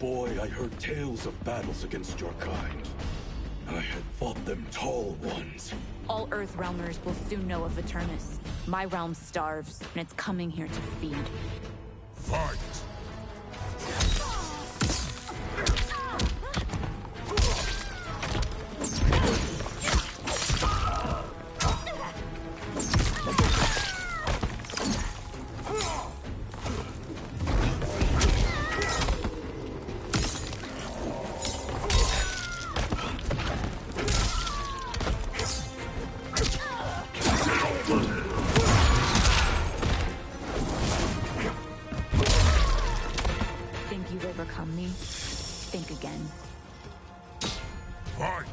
boy, I heard tales of battles against your kind. I had fought them tall ones. All Earthrealmers will soon know of Eternus. My realm starves, and it's coming here to feed. Fight! Overcome me? Think again. Fight!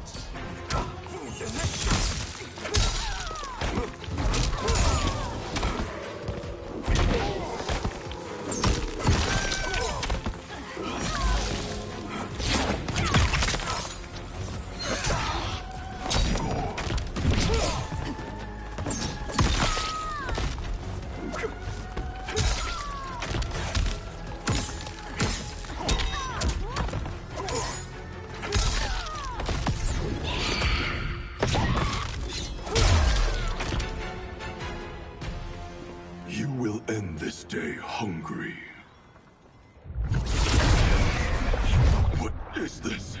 You will end this day hungry. What is this?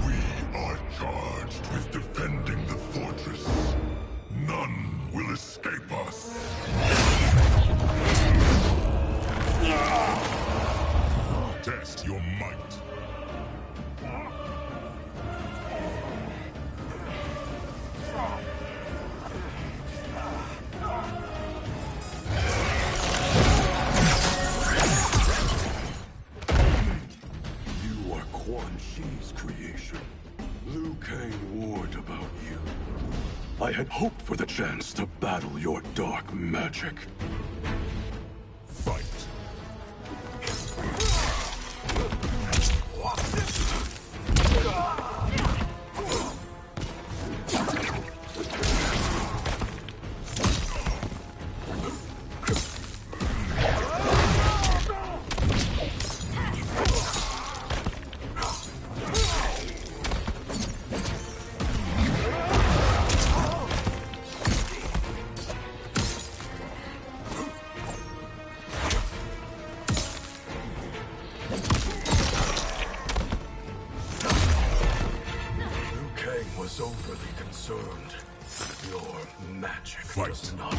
We are charged with defending the fortress. None will escape us. Test your might. Quan Chi's creation. Liu Kang warned about you. I had hoped for the chance to battle your dark magic. Fight. Was overly concerned. Your magic Fight. does not.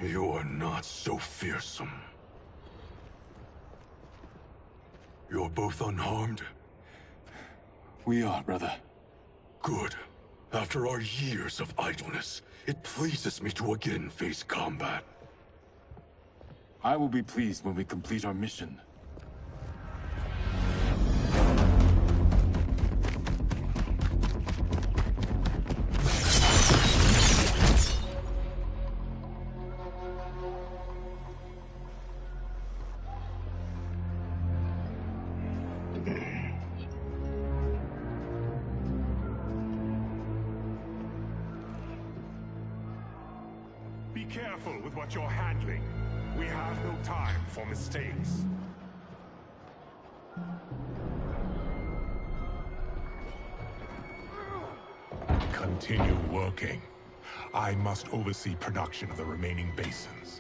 You're not so fearsome. You're both unharmed? We are, brother. Good. After our years of idleness, it pleases me to again face combat. I will be pleased when we complete our mission. Be careful with what you're handling. We have no time for mistakes. continue working. I must oversee production of the remaining basins.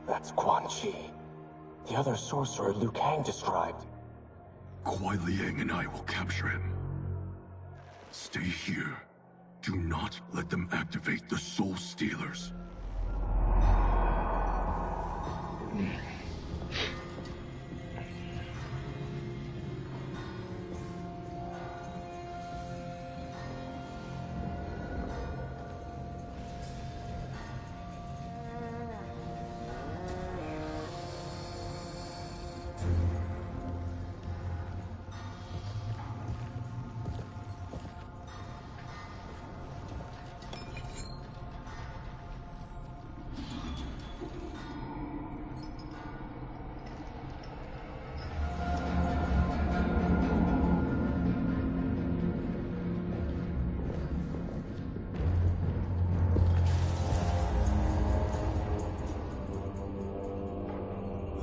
That's Quan Chi, the other sorcerer Liu Kang described. Kuai Liang and I will capture him. Stay here. Do not let them activate the Soul Stealers.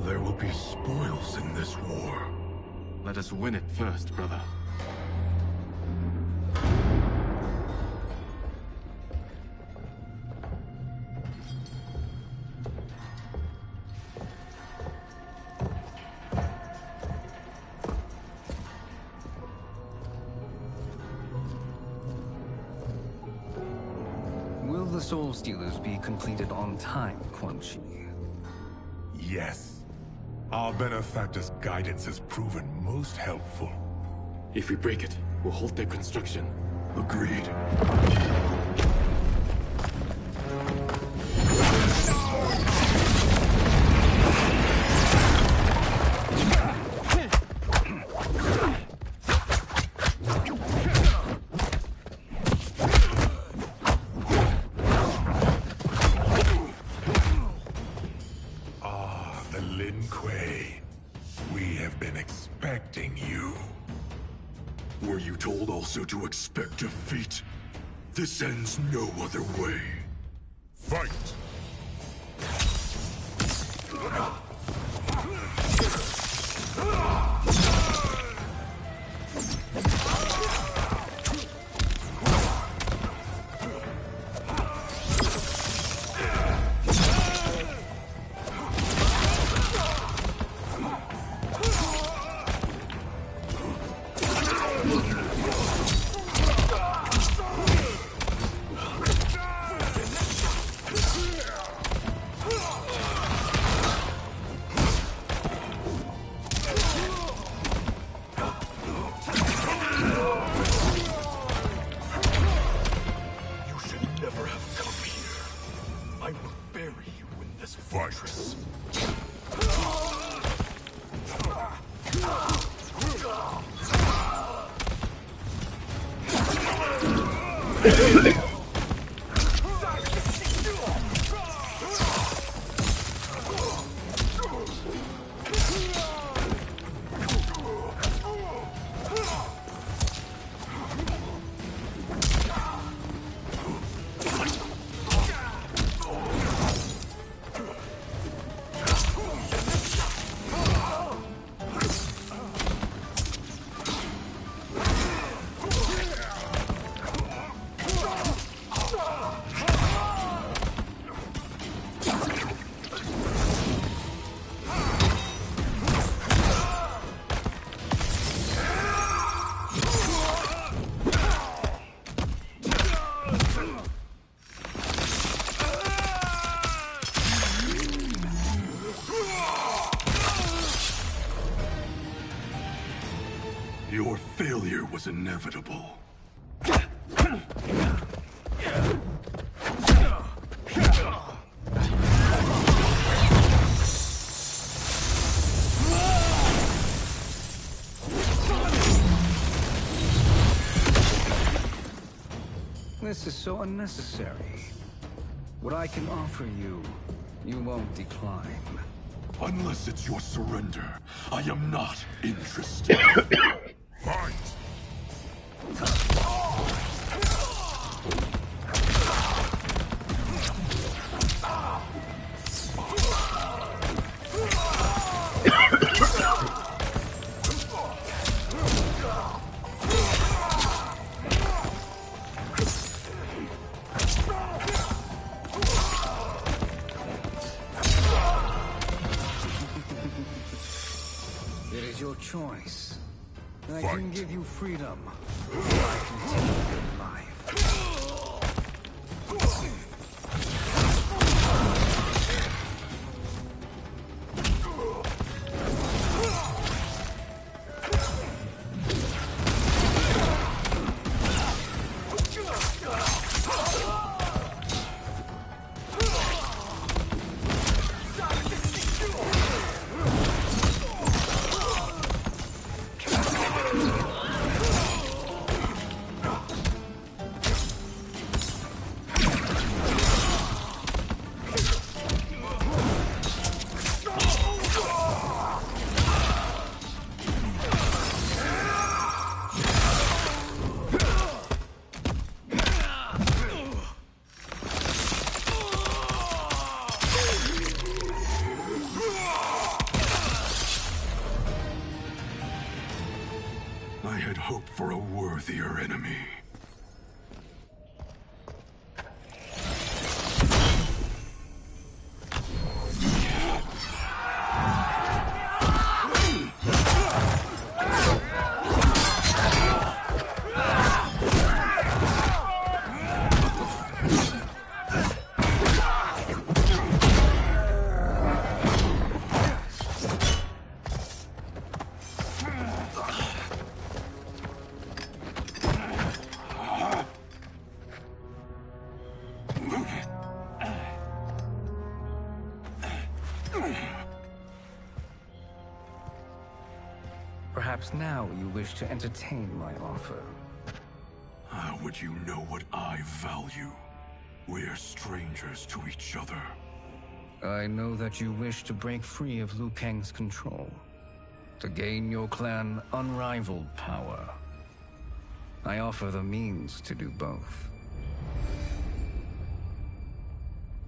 There will be spoils in this war. Let us win it first, brother. Will the Soul Stealers be completed on time, Quan Chi? Yes. Our benefactor's guidance has proven most helpful. If we break it, we'll halt their construction. Agreed. We have been expecting you. Were you told also to expect defeat? This ends no other way. Fight! Fortress. Your failure was inevitable. This is so unnecessary. What I can offer you, you won't decline. Unless it's your surrender, I am not interested. Fight! is your choice. I Fight. can give you freedom. Or I can take your life. I had hoped for a worthier enemy. Perhaps now you wish to entertain my offer. How would you know what I value? We're strangers to each other. I know that you wish to break free of Liu Kang's control, to gain your clan unrivaled power. I offer the means to do both.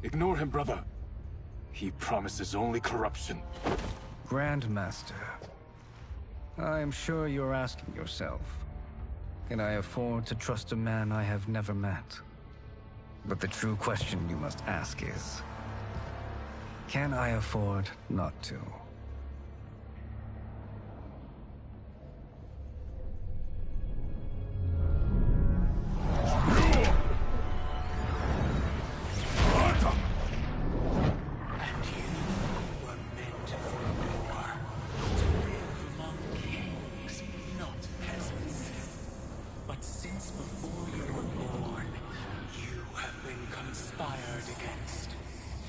Ignore him, brother. He promises only corruption. Grandmaster, I am sure you're asking yourself, can I afford to trust a man I have never met? But the true question you must ask is, can I afford not to?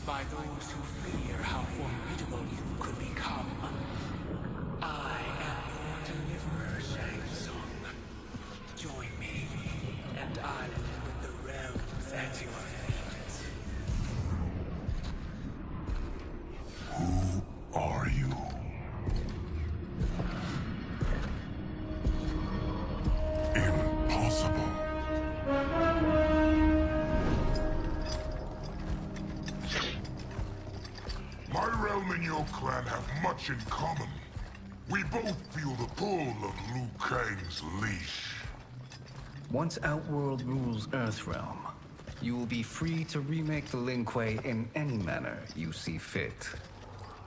By those who fear how formidable you could become. I am your deliverer, Shang Tsung. Join me, and I will put the realms at your feet. Who are you? Impossible. My realm and your clan have much in common. We both feel the pull of Liu Kang's leash. Once Outworld rules Earthrealm, you will be free to remake the Lin Kuei in any manner you see fit.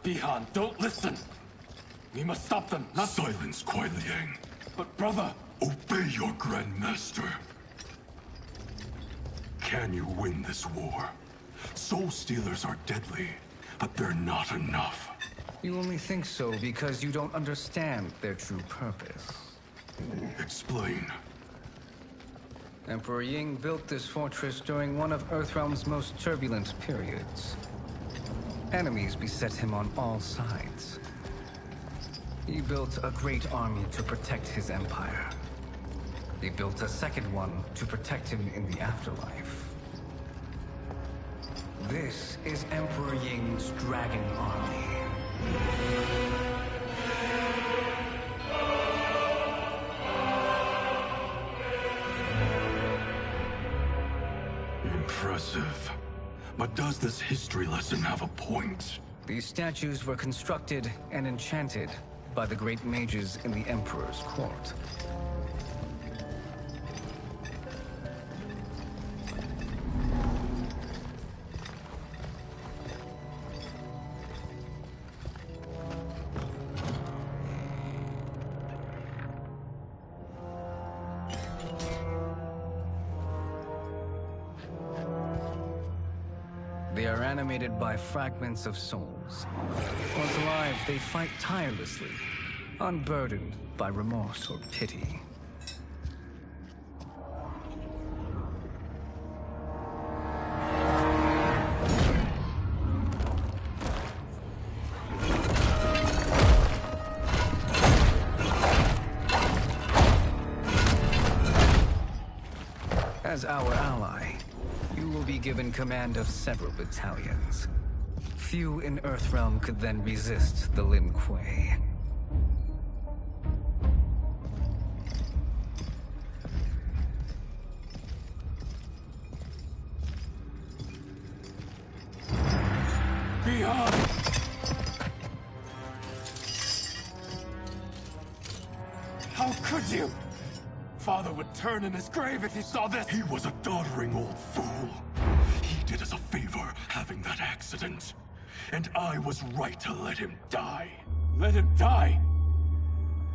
Bihan, don't listen! We must stop them, not— Silence, Kuai Liang. But brother! Obey your Grandmaster. Can you win this war? Soul Stealers are deadly, but they're not enough. You only think so because you don't understand their true purpose. Explain. Emperor Ying built this fortress during one of Earthrealm's most turbulent periods. Enemies beset him on all sides. He built a great army to protect his empire. He built a second one to protect him in the afterlife. This is Emperor Ying's Dragon Army. Impressive. But does this history lesson have a point? These statues were constructed and enchanted by the great mages in the Emperor's court. animated by fragments of souls. Once alive, they fight tirelessly, unburdened by remorse or pity. As our ally, you will be given command of several battalions. Few in Earthrealm could then resist the Lin Kuei. Beyond! How could you? Father would turn in his grave if he saw this! He was a doddering old fool. He did us a favor having that accident. And I was right to let him die. Let him die?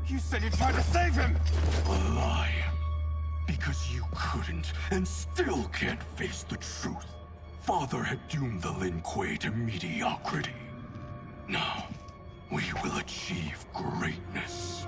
You said you tried to save him! A lie. Because you couldn't and still can't face the truth. Father had doomed the Lin Kuei to mediocrity. Now, we will achieve greatness.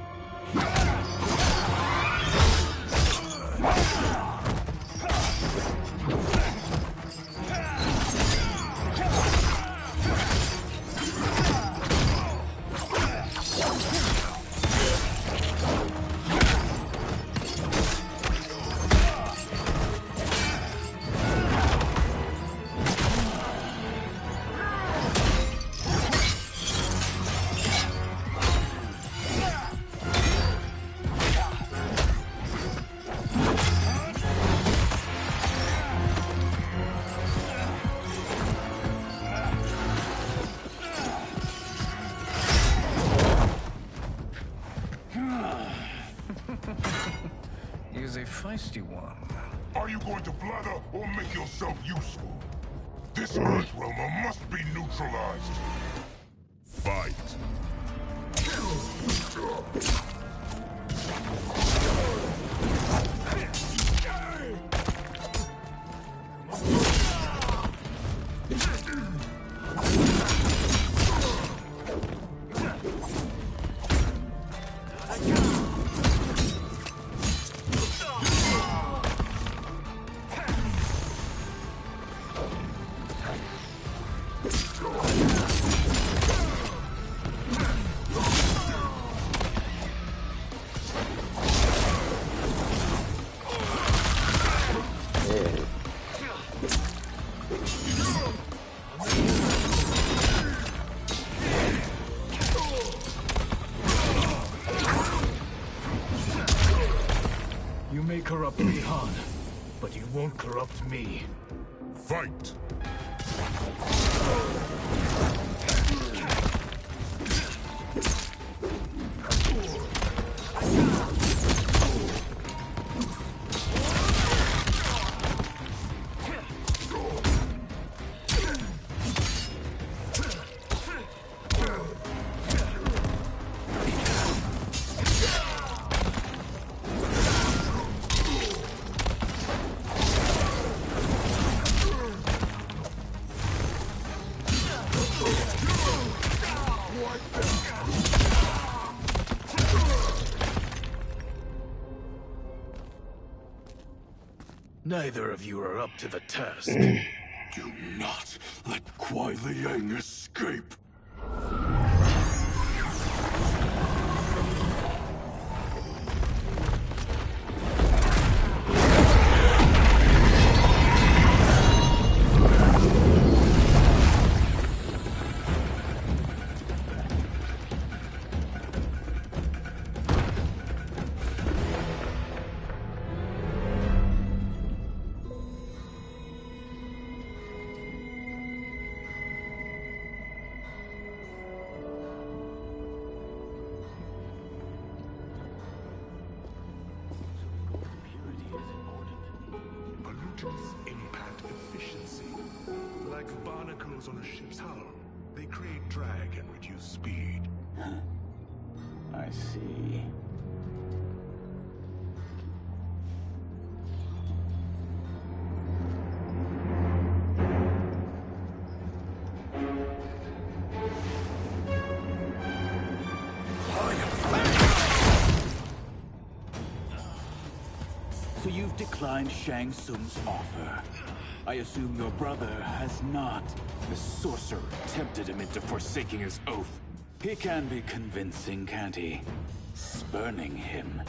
He's a feisty one. Are you going to blather or make yourself useful? This Earthrealmer must be neutralized. Fight. You may corrupt Rihan, but you won't corrupt me. Fight. Neither of you are up to the task. Do not let Kuai Liang escape. Pollutants impact efficiency. Like barnacles on a ship's hull, they create drag and reduce speed. I see. you've declined Shang Tsung's offer. I assume your brother has not. The sorcerer tempted him into forsaking his oath. He can be convincing, can't he? Spurning him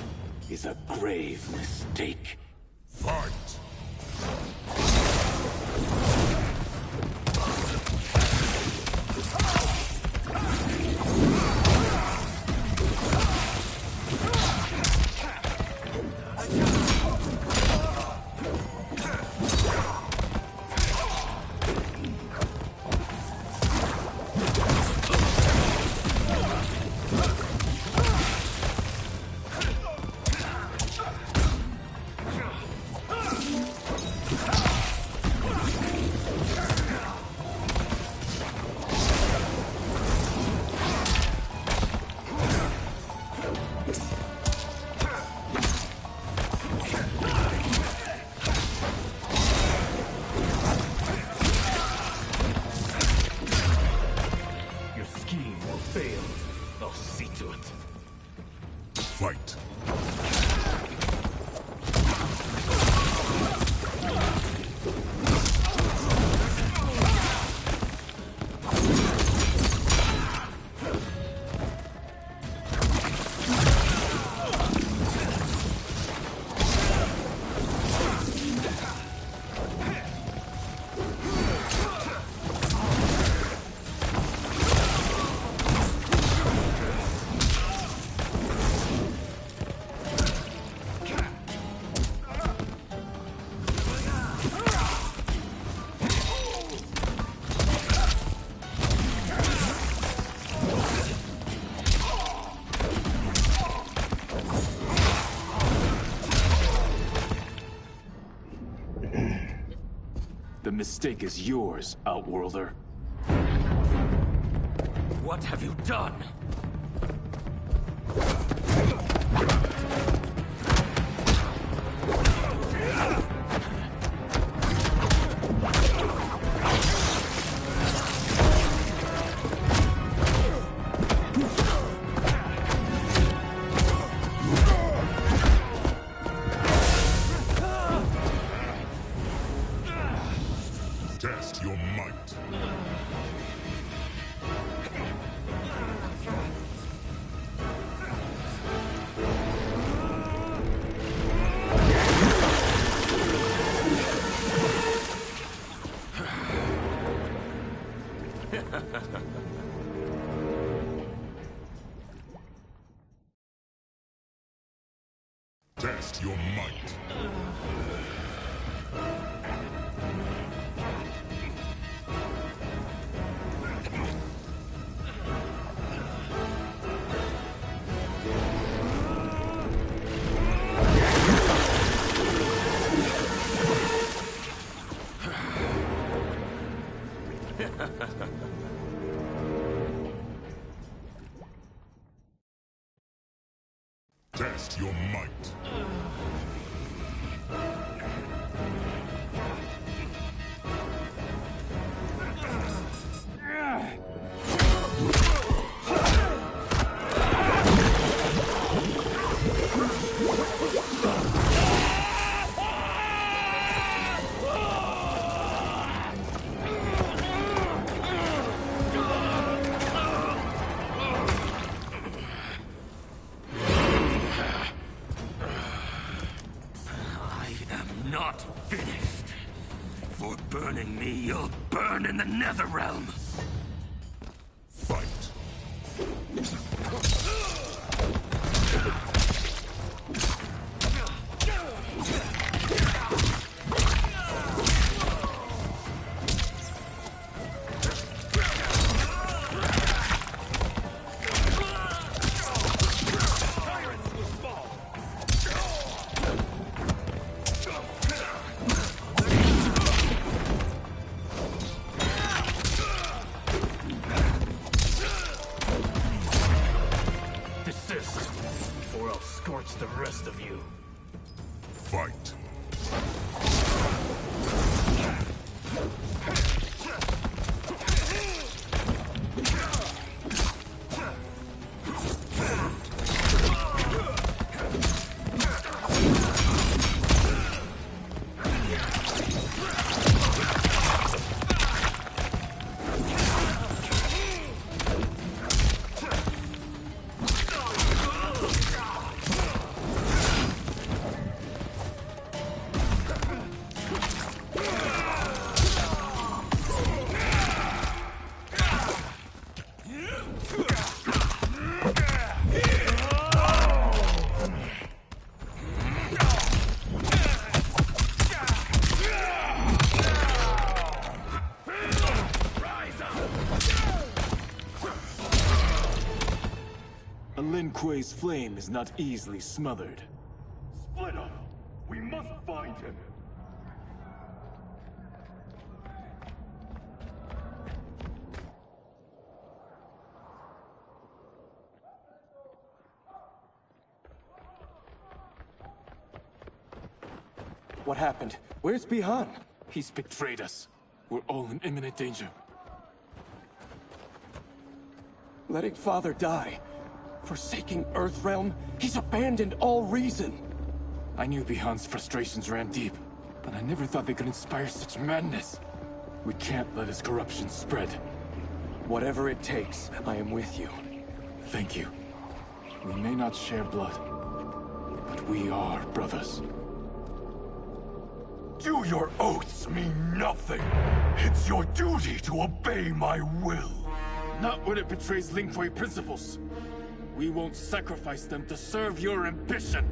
is a grave mistake. Fight! Fight. The mistake is yours, Outworlder. What have you done? Test your might. Test your might. Test your might. Not finished. For burning me, you'll burn in the Netherrealm. Fight. Desist, or I'll scorch the rest of you. Fight. A Lin Kuei's flame is not easily smothered. Split up! We must find him! What happened? Where's Bihan? He's betrayed us. We're all in imminent danger. Letting Father die. Forsaking Earthrealm. He's abandoned all reason. I knew Bihan's frustrations ran deep, but I never thought they could inspire such madness. We can't let his corruption spread. Whatever it takes, I am with you. Thank you. We may not share blood, but we are brothers. Do your oaths mean nothing? It's your duty to obey my will. Not when it betrays Lin Kuei principles. We won't sacrifice them to serve your ambition.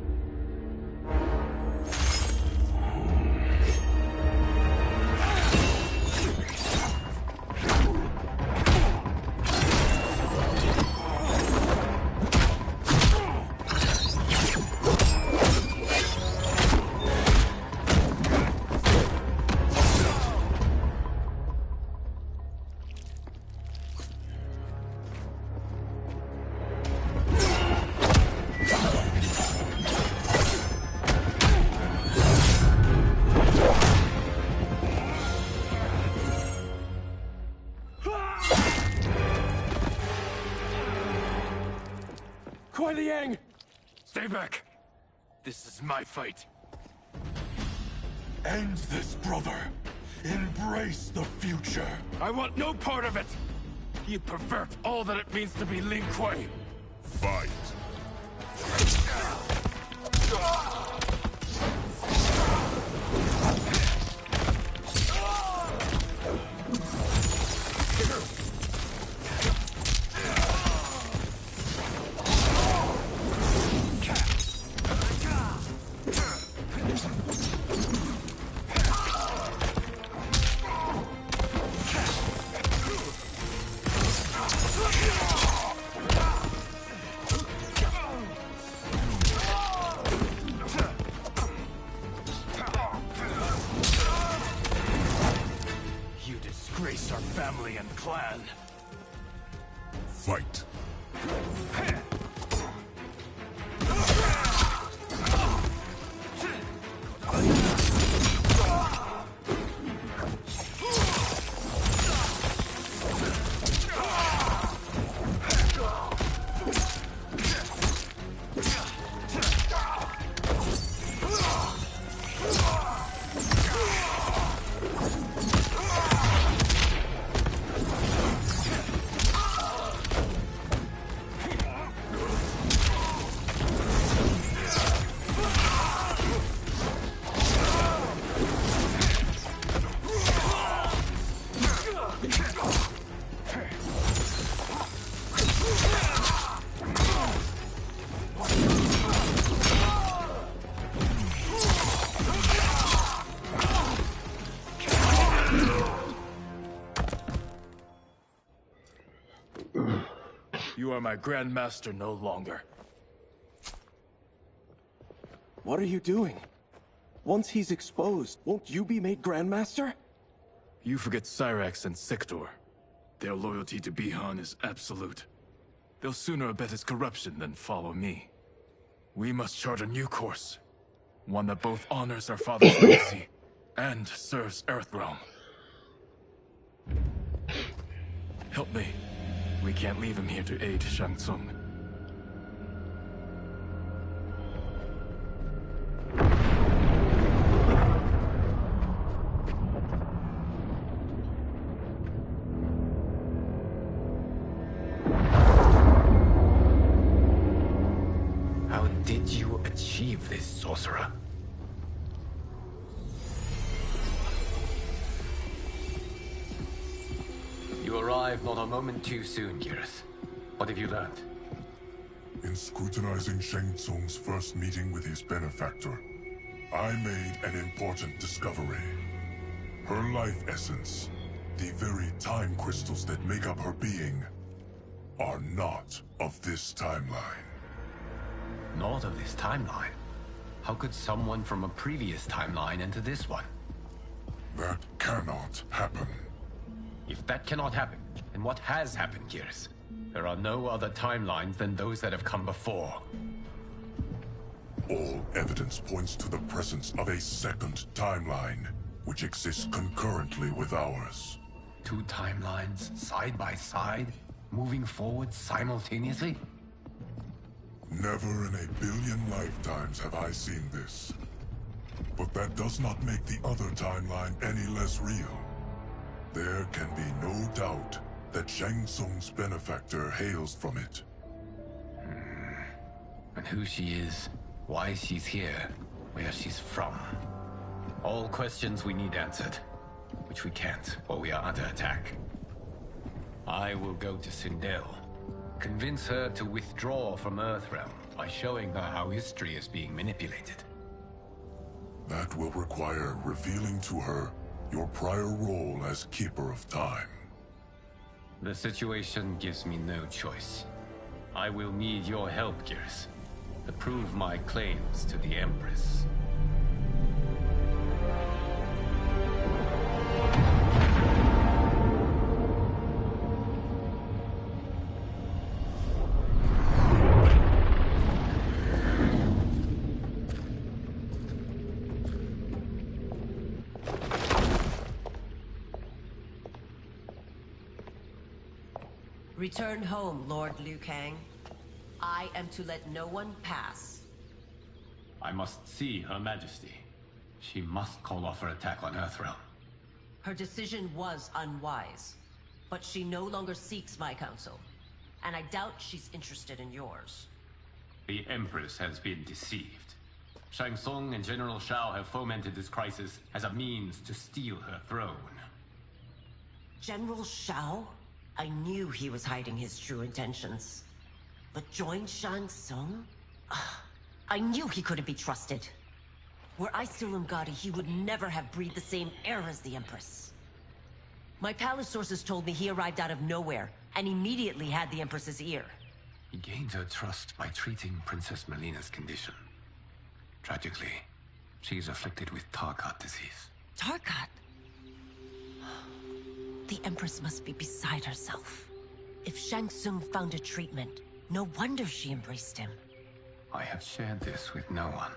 Stay back! This is my fight. End this, brother. Embrace the future. I want no part of it! You pervert all that it means to be Lin Kuei! Fight. Our family and clan. Fight. You are my Grandmaster no longer. What are you doing? Once he's exposed, won't you be made Grandmaster? You forget Cyrax and Sector. Their loyalty to Bihan is absolute. They'll sooner abet his corruption than follow me. We must chart a new course. One that both honors our father's legacy and serves Earthrealm. Help me. We can't leave him here to aid Shang Tsung. How did you achieve this, sorcerer? You arrived not a moment too soon, Gareth. What have you learned? In scrutinizing Shang Tsung's first meeting with his benefactor, I made an important discovery. Her life essence, the very time crystals that make up her being, are not of this timeline. Not of this timeline? How could someone from a previous timeline enter this one? That cannot happen. If that cannot happen, then what has happened, Gears? There are no other timelines than those that have come before. All evidence points to the presence of a second timeline, which exists concurrently with ours. Two timelines, side by side, moving forward simultaneously? Never in a billion lifetimes have I seen this. But that does not make the other timeline any less real. There can be no doubt that Shang Tsung's benefactor hails from it. And who she is, why she's here, where she's from. All questions we need answered, which we can't while we are under attack. I will go to Sindel, convince her to withdraw from Earthrealm by showing her how history is being manipulated. That will require revealing to her your prior role as Keeper of Time. The situation gives me no choice. I will need your help, Gears, to prove my claims to the Empress. Return home, Lord Liu Kang. I am to let no one pass. I must see Her Majesty. She must call off her attack on Earthrealm. Her decision was unwise, but she no longer seeks my counsel, and I doubt she's interested in yours. The Empress has been deceived. Shang Tsung and General Shao have fomented this crisis as a means to steal her throne. General Shao? I knew he was hiding his true intentions. But join Shang Tsung? I knew he couldn't be trusted. Were I still Umgadi, he would never have breathed the same air as the Empress. My palace sources told me he arrived out of nowhere, and immediately had the Empress's ear. He gained her trust by treating Princess Melina's condition. Tragically, she is afflicted with Tarkat disease. Tarkat? The Empress must be beside herself. If Shang Tsung found a treatment, no wonder she embraced him. I have shared this with no one.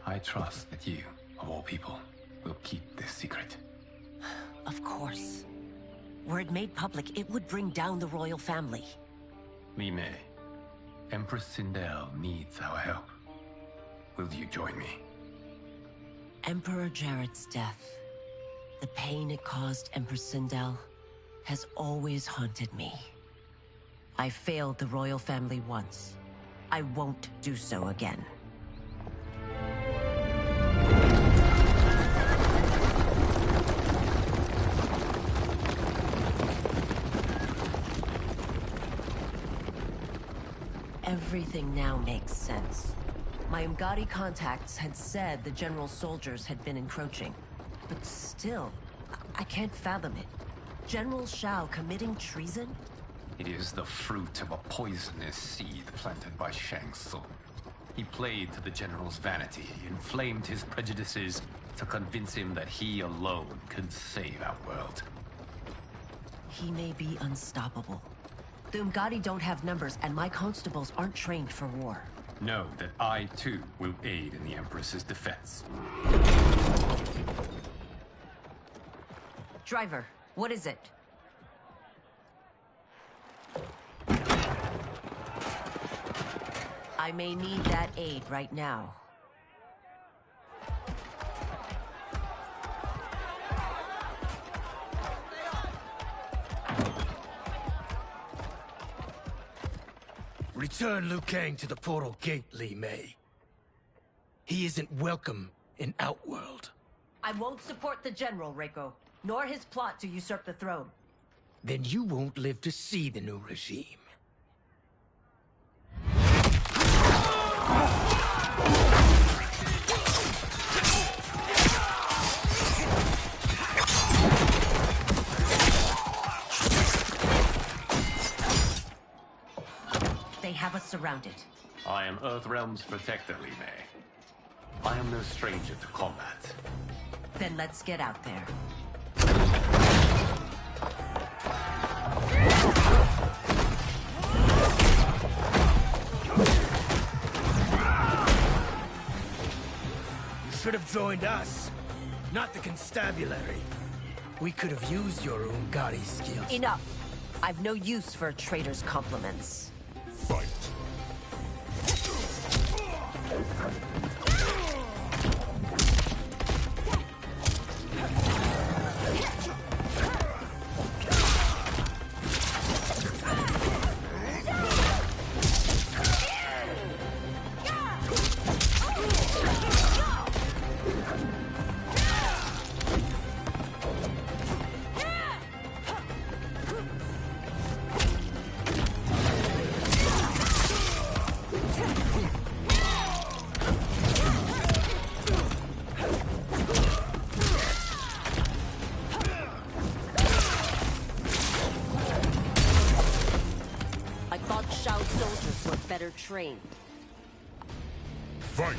I trust that you, of all people, will keep this secret. Of course. Were it made public, it would bring down the royal family. Li Mei, Empress Sindel needs our help. Will you join me? Emperor Jarrett's death, the pain it caused Empress Sindel, has always haunted me. I failed the royal family once. I won't do so again. Everything now makes sense. My Umgadi contacts had said the general soldiers had been encroaching. But still, I can't fathom it. General Shao committing treason? It is the fruit of a poisonous seed planted by Shang Tsung. He played to the general's vanity, inflamed his prejudices to convince him that he alone could save our world. He may be unstoppable. The Umgadi don't have numbers, and my constables aren't trained for war. Know that I, too, will aid in the Empress's defense. Driver, what is it? I may need that aid right now. Return Liu Kang to the portal gate, Li Mei. He isn't welcome in Outworld. I won't support the General, Reiko, nor his plot to usurp the throne. Then you won't live to see the new regime. They have us surrounded. I am Earthrealm's protector, Li Mei. I am no stranger to combat. Then let's get out there. You should have joined us, not the constabulary. We could have used your Ungari skills. Enough! I've no use for a traitor's compliments. Fight. Better trained. Fight!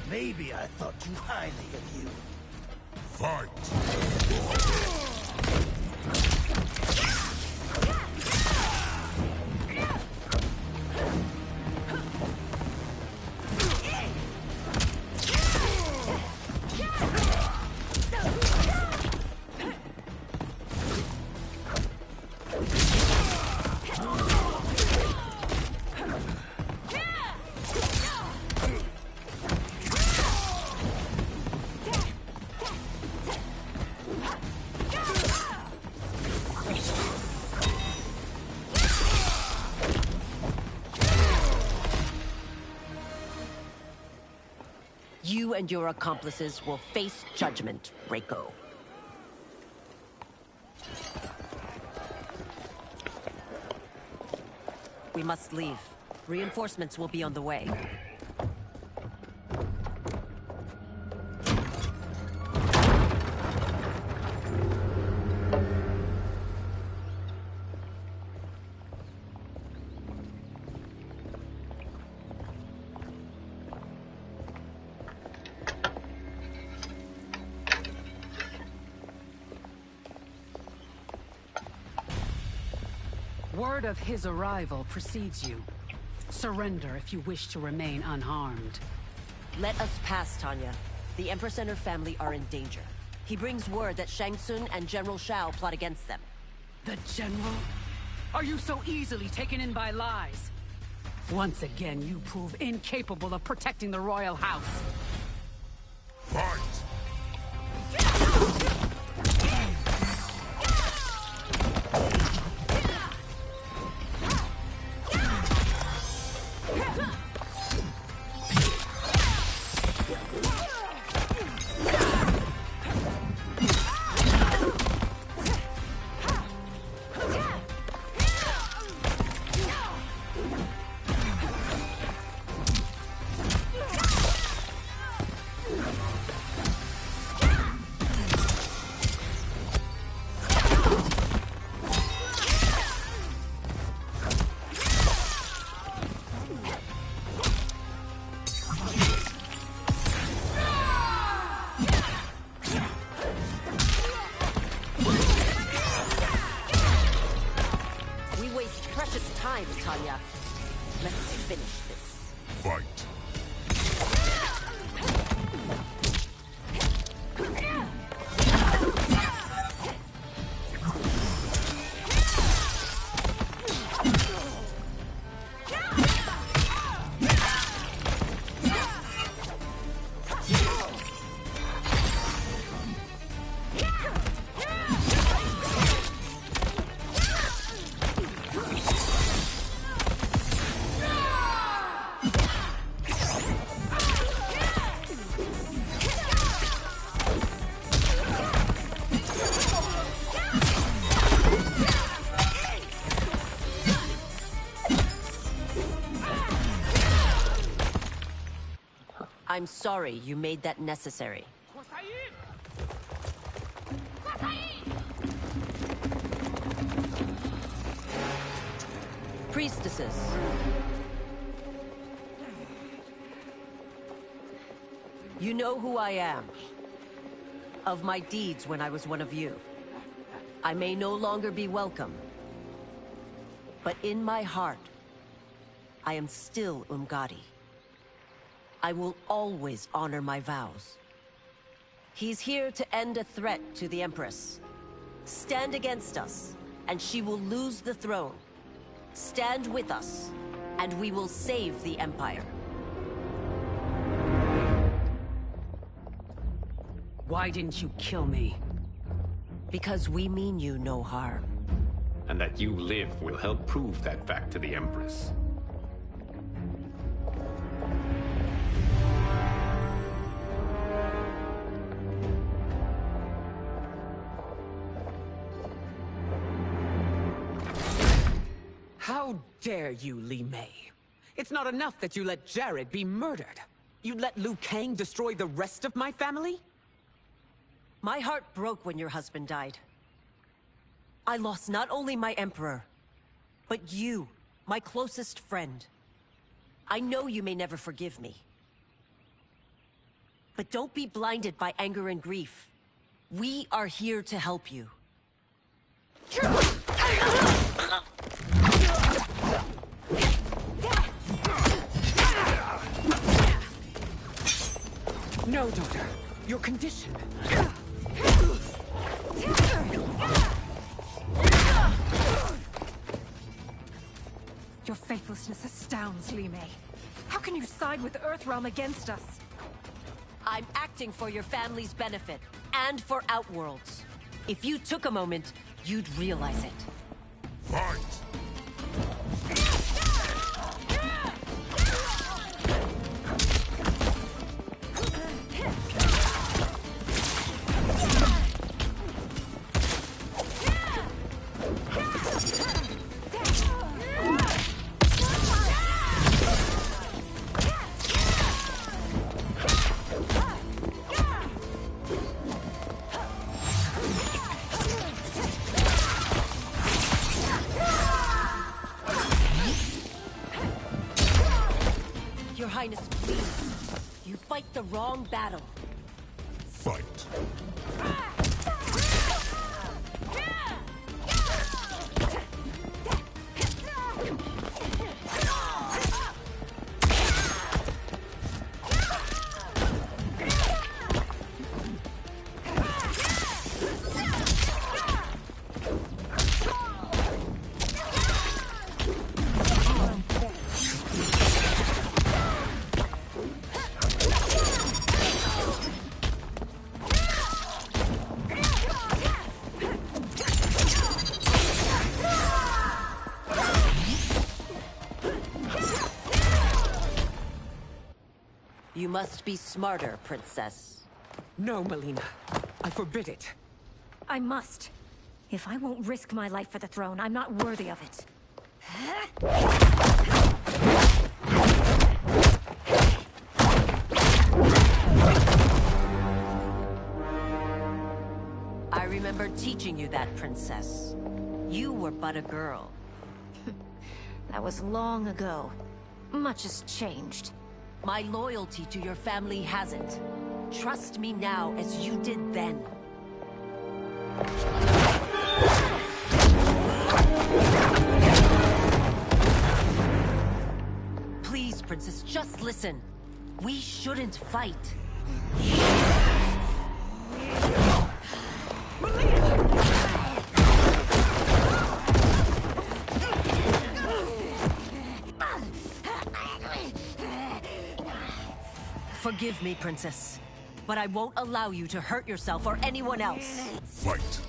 Maybe I thought too highly of you. Fight! You and your accomplices will face judgment, Reiko. We must leave. Reinforcements will be on the way. Word of his arrival precedes you. Surrender if you wish to remain unharmed. Let us pass, Tanya. The Empress and her family are in danger. He brings word that Shang Tsung and General Shao plot against them. The General? Are you so easily taken in by lies? Once again, you prove incapable of protecting the royal house. Fight! I'm sorry you made that necessary. Priestesses. You know who I am. Of my deeds when I was one of you. I may no longer be welcome. But in my heart, I am still Umgadi. I will always honor my vows. He's here to end a threat to the Empress. Stand against us, and she will lose the throne. Stand with us, and we will save the Empire. Why didn't you kill me? Because we mean you no harm. And that you live will help prove that fact to the Empress. How dare you, Li Mei? It's not enough that you let Jared be murdered. You let Liu Kang destroy the rest of my family? My heart broke when your husband died. I lost not only my Emperor, but you, my closest friend. I know you may never forgive me. But don't be blinded by anger and grief. We are here to help you. No, daughter. Your condition. Your faithlessness astounds, Li Mei. How can you side with Earthrealm against us? I'm acting for your family's benefit, and for Outworld's. If you took a moment, you'd realize it. Fight! Your Highness, please. You fight the wrong battle. Fight. You must be smarter, Princess. No, Melina. I forbid it. I must. If I won't risk my life for the throne, I'm not worthy of it. I remember teaching you that, Princess. You were but a girl. That was long ago. Much has changed. My loyalty to your family hasn't. Trust me now as you did then. Please, Princess, just listen. We shouldn't fight. Forgive me, Princess, but I won't allow you to hurt yourself or anyone else. Fight.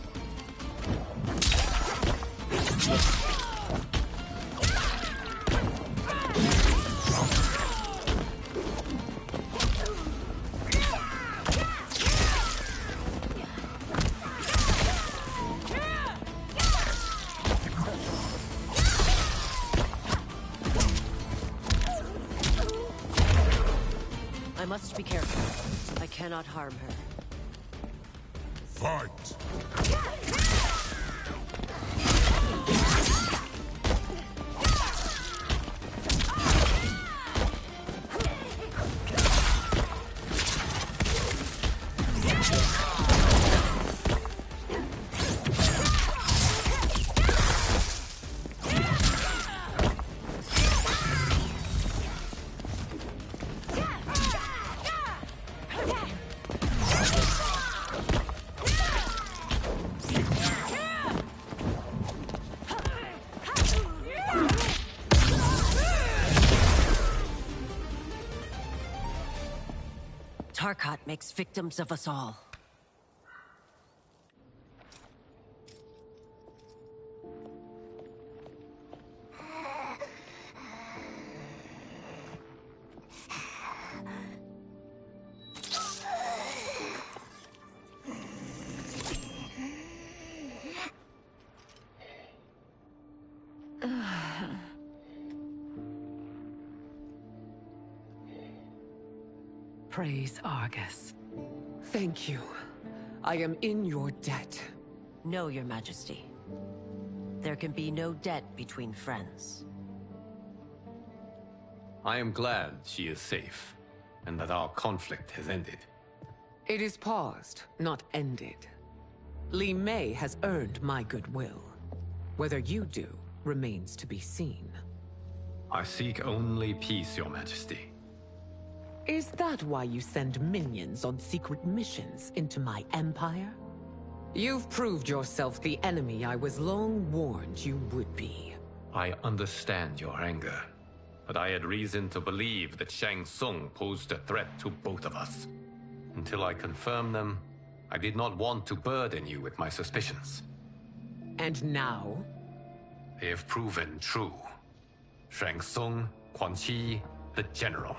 I must be careful. I cannot harm her. Fight! Tarkat makes victims of us all. Praise Argus. Thank you. I am in your debt. No, Your Majesty. There can be no debt between friends. I am glad she is safe, and that our conflict has ended. It is paused, not ended. Li Mei has earned my goodwill. Whether you do remains to be seen. I seek only peace, Your Majesty. Is that why you send minions on secret missions into my empire? You've proved yourself the enemy I was long warned you would be. I understand your anger, but I had reason to believe that Shang Tsung posed a threat to both of us. Until I confirmed them, I did not want to burden you with my suspicions. And now? They have proven true. Shang Tsung, Quan Chi, the General.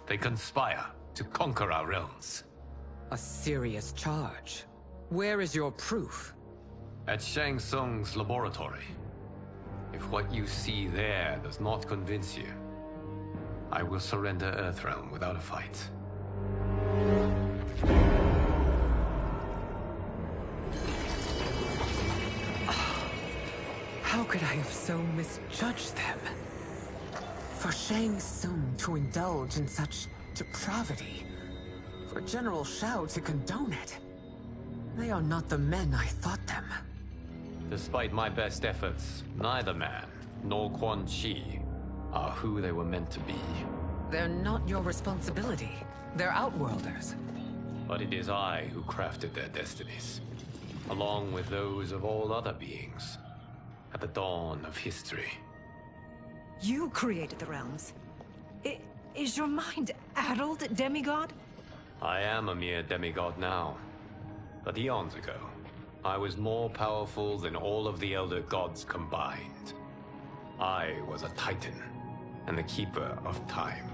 They conspire to conquer our realms. A serious charge. Where is your proof? At Shang Tsung's laboratory. If what you see there does not convince you, I will surrender Earthrealm without a fight. How could I have so misjudged them? For Shang Tsung to indulge in such depravity, for General Shao to condone it, they are not the men I thought them. Despite my best efforts, neither man nor Quan Chi are who they were meant to be. They're not your responsibility. They're Outworlders. But it is I who crafted their destinies, along with those of all other beings, at the dawn of history. You created the realms. Is your mind addled, demigod? I am a mere demigod now. But eons ago, I was more powerful than all of the Elder Gods combined. I was a Titan, and the Keeper of Time.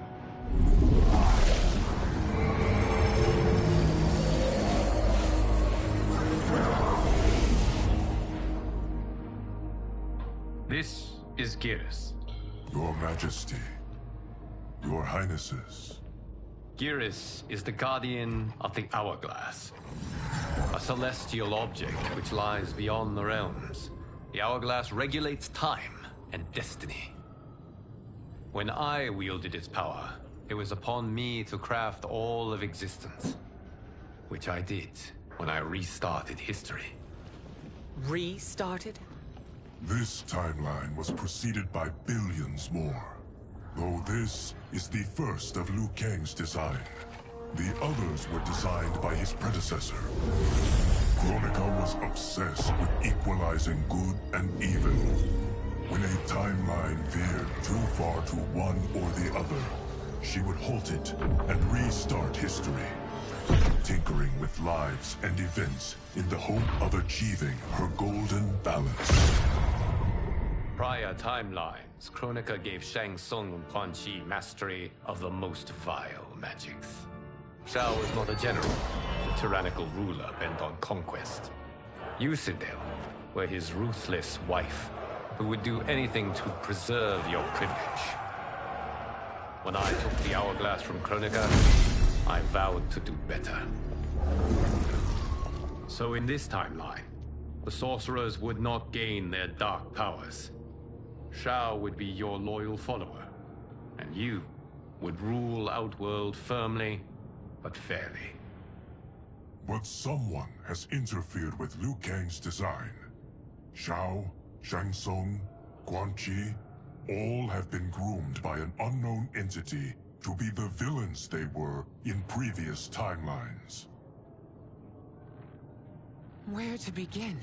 This is Geras. Your Majesty. Your Highnesses. Geras is the guardian of the Hourglass. A celestial object which lies beyond the realms. The Hourglass regulates time and destiny. When I wielded its power, it was upon me to craft all of existence. Which I did when I restarted history. Restarted? This timeline was preceded by billions more. Though this is the first of Liu Kang's design. The others were designed by his predecessor. Kronika was obsessed with equalizing good and evil. When a timeline veered too far to one or the other, she would halt it and restart history, tinkering with lives and events in the hope of achieving her golden balance. Prior timelines, Kronika gave Shang Tsung and Quan Chi mastery of the most vile magics. Shao was not a general, a tyrannical ruler bent on conquest. Yusidel were his ruthless wife, who would do anything to preserve your privilege. When I took the hourglass from Kronika, I vowed to do better. So in this timeline, the sorcerers would not gain their dark powers. Shao would be your loyal follower, and you would rule Outworld firmly, but fairly. But someone has interfered with Liu Kang's design. Shao, Shang Tsung, Quan Chi, all have been groomed by an unknown entity to be the villains they were in previous timelines. Where to begin?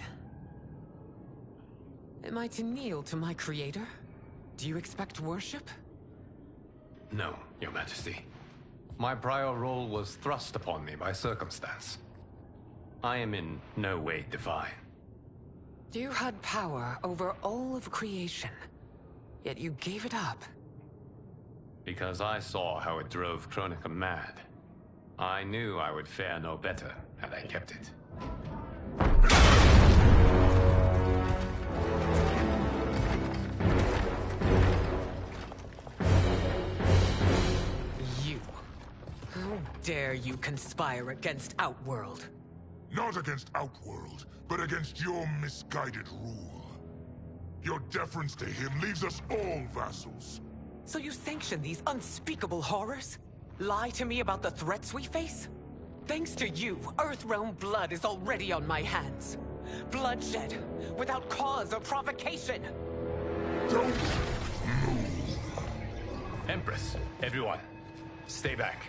Am I to kneel to my creator? Do you expect worship? No, Your Majesty. My prior role was thrust upon me by circumstance. I am in no way divine. You had power over all of creation, yet you gave it up. Because I saw how it drove Kronika mad. I knew I would fare no better had I kept it. You. How dare you conspire against Outworld? Not against Outworld, but against your misguided rule. Your deference to him leaves us all vassals. So you sanction these unspeakable horrors? Lie to me about the threats we face? Thanks to you, Earthrealm blood is already on my hands. Bloodshed, without cause or provocation. Don't move. Empress, everyone, stay back.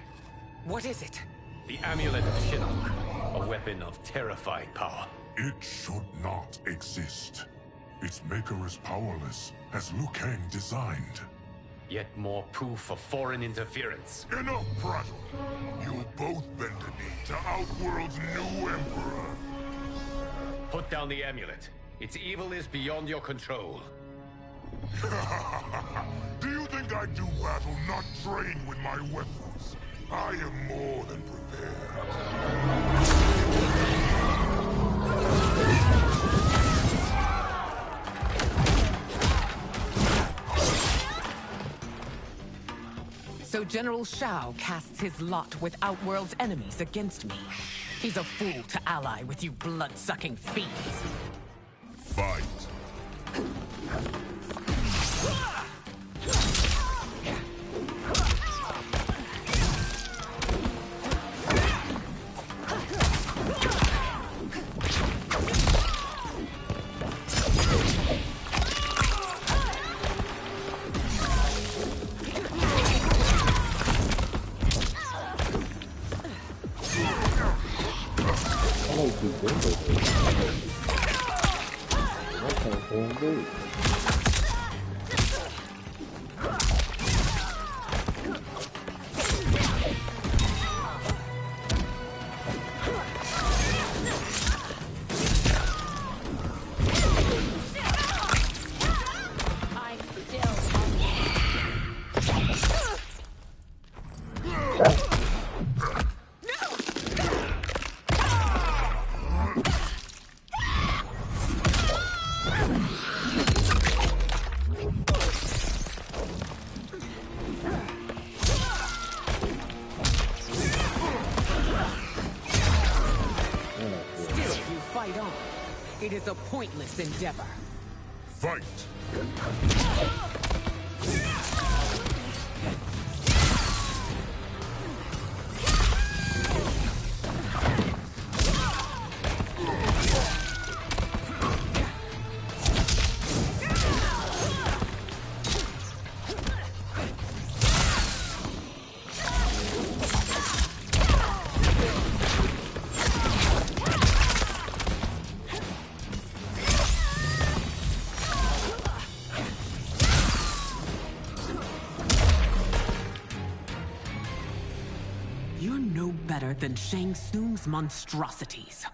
What is it? The Amulet of Shinnok, a weapon of terrifying power. It should not exist. Its maker is powerless, as Liu Kang designed. Yet more proof of foreign interference. Enough prattle! You'll both bend a knee to Outworld's new emperor. Put down the amulet. Its evil is beyond your control. Do you think I do battle not trained with my weapons? I am more than prepared. So General Shao casts his lot with Outworld's enemies against me. He's a fool to ally with you blood-sucking fiends. Fight. It is a pointless endeavor. Fight! You're no better than Shang Tsung's monstrosities.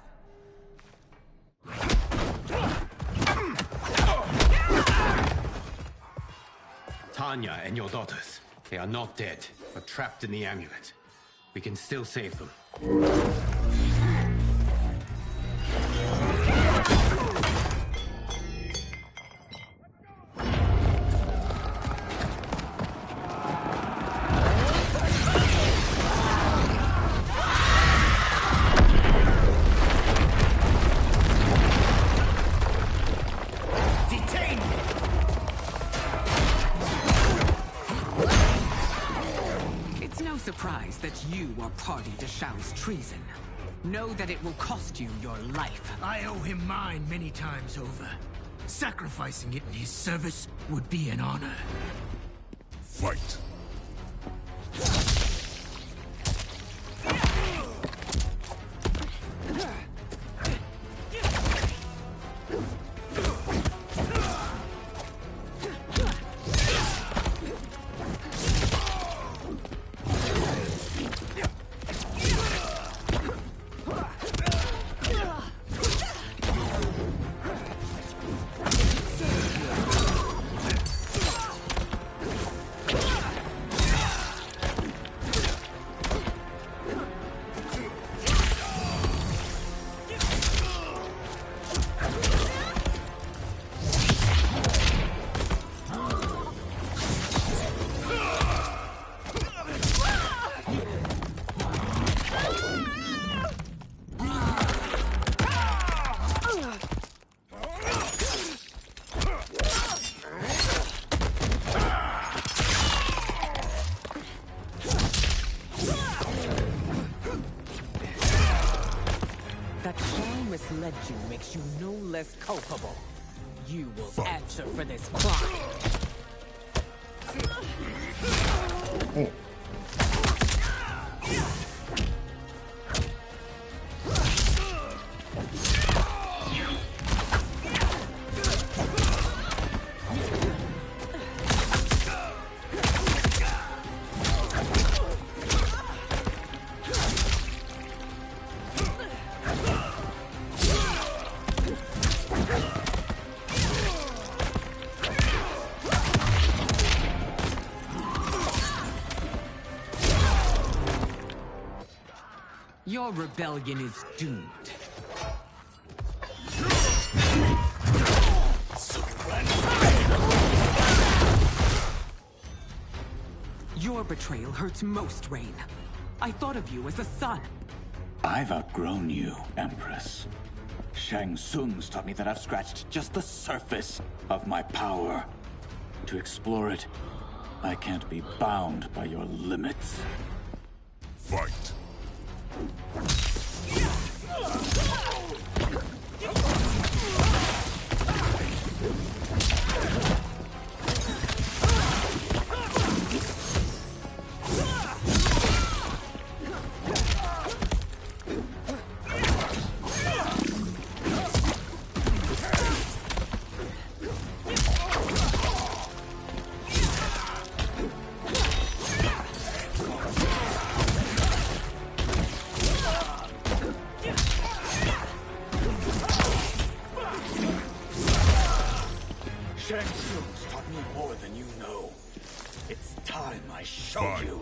Tanya and your daughters. They are not dead, but trapped in the amulet. We can still save them. surprised that you are party to Shao's treason. Know that it will cost you your life. I owe him mine many times over. Sacrificing it in his service would be an honor. Fight. Misled you makes you no less culpable. You will answer for this crime. Your rebellion is doomed. Your betrayal hurts most, Rain. I thought of you as a son. I've outgrown you, Empress. Shang Tsung's taught me that I've scratched just the surface of my power. To explore it, I can't be bound by your limits. Fight. Shang Tsung's taught me more than you know. It's time I show you.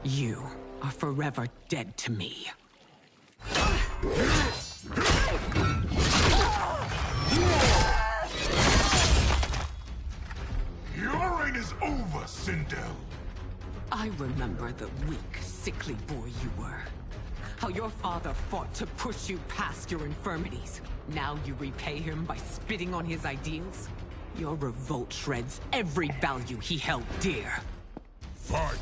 You are forever dead to me. Your reign is over, Sindel. I remember the weak, sickly boy you were. How your father fought to push you past your infirmities. Now you repay him by spitting on his ideals? Your revolt shreds every value he held dear. Fight!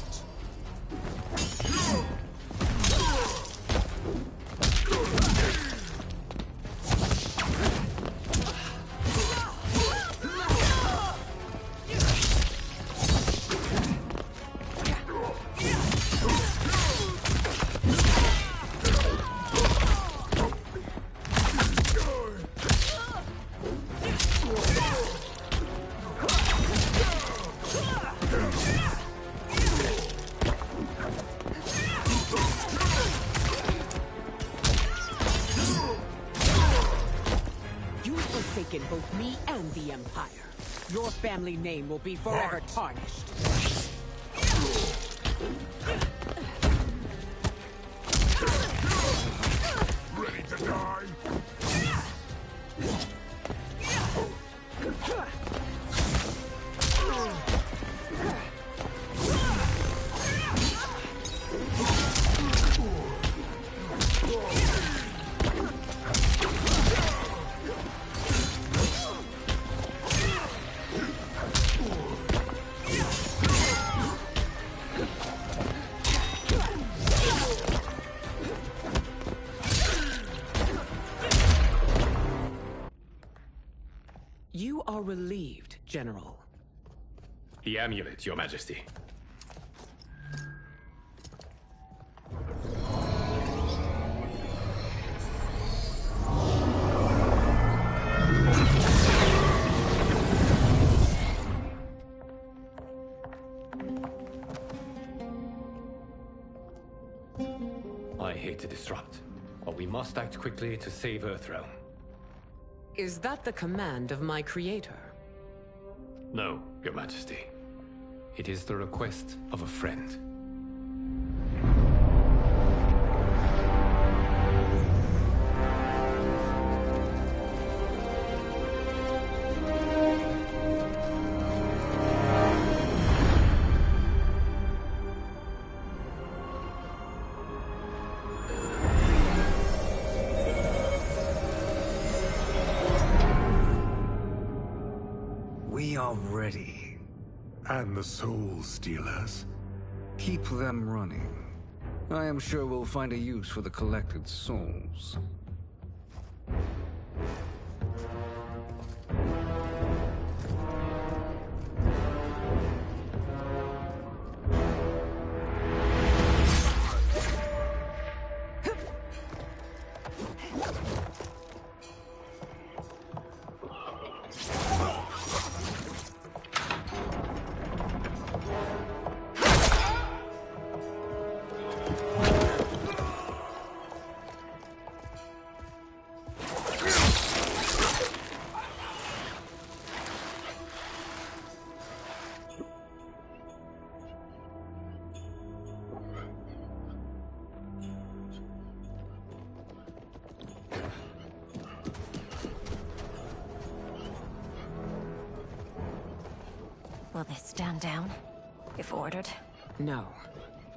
forsaken both me and the Empire. Your family name will be forever tarnished. Ready to die? You are relieved, General. The amulet, Your Majesty. I hate to disrupt, but we must act quickly to save Earthrealm. Is that the command of my creator? No, Your Majesty. It is the request of a friend. We are ready. And the Soul Stealers? Keep them running. I am sure we'll find a use for the collected souls. Will they stand down, if ordered? No.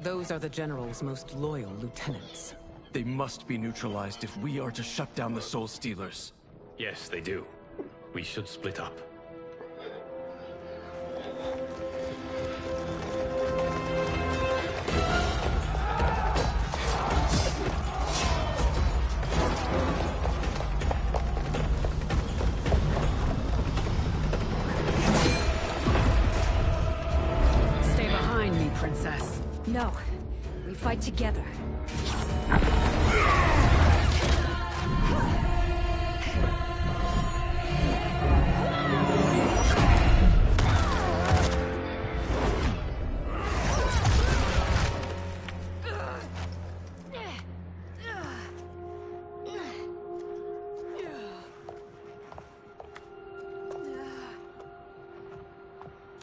Those are the General's most loyal lieutenants. They must be neutralized if we are to shut down the Soul Stealers. Yes, they do. We should split up. Stay behind me, Princess. No. We fight together.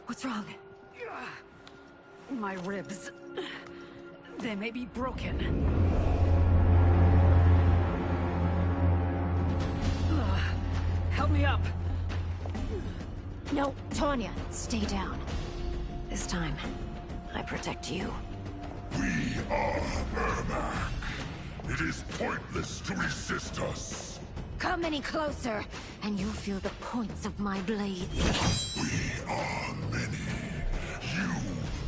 What's wrong? My ribs. They may be broken. Help me up. No, Tanya, stay down. This time, I protect you. We are Ermac. It is pointless to resist us. Come any closer, and you'll feel the points of my blades. We are many. You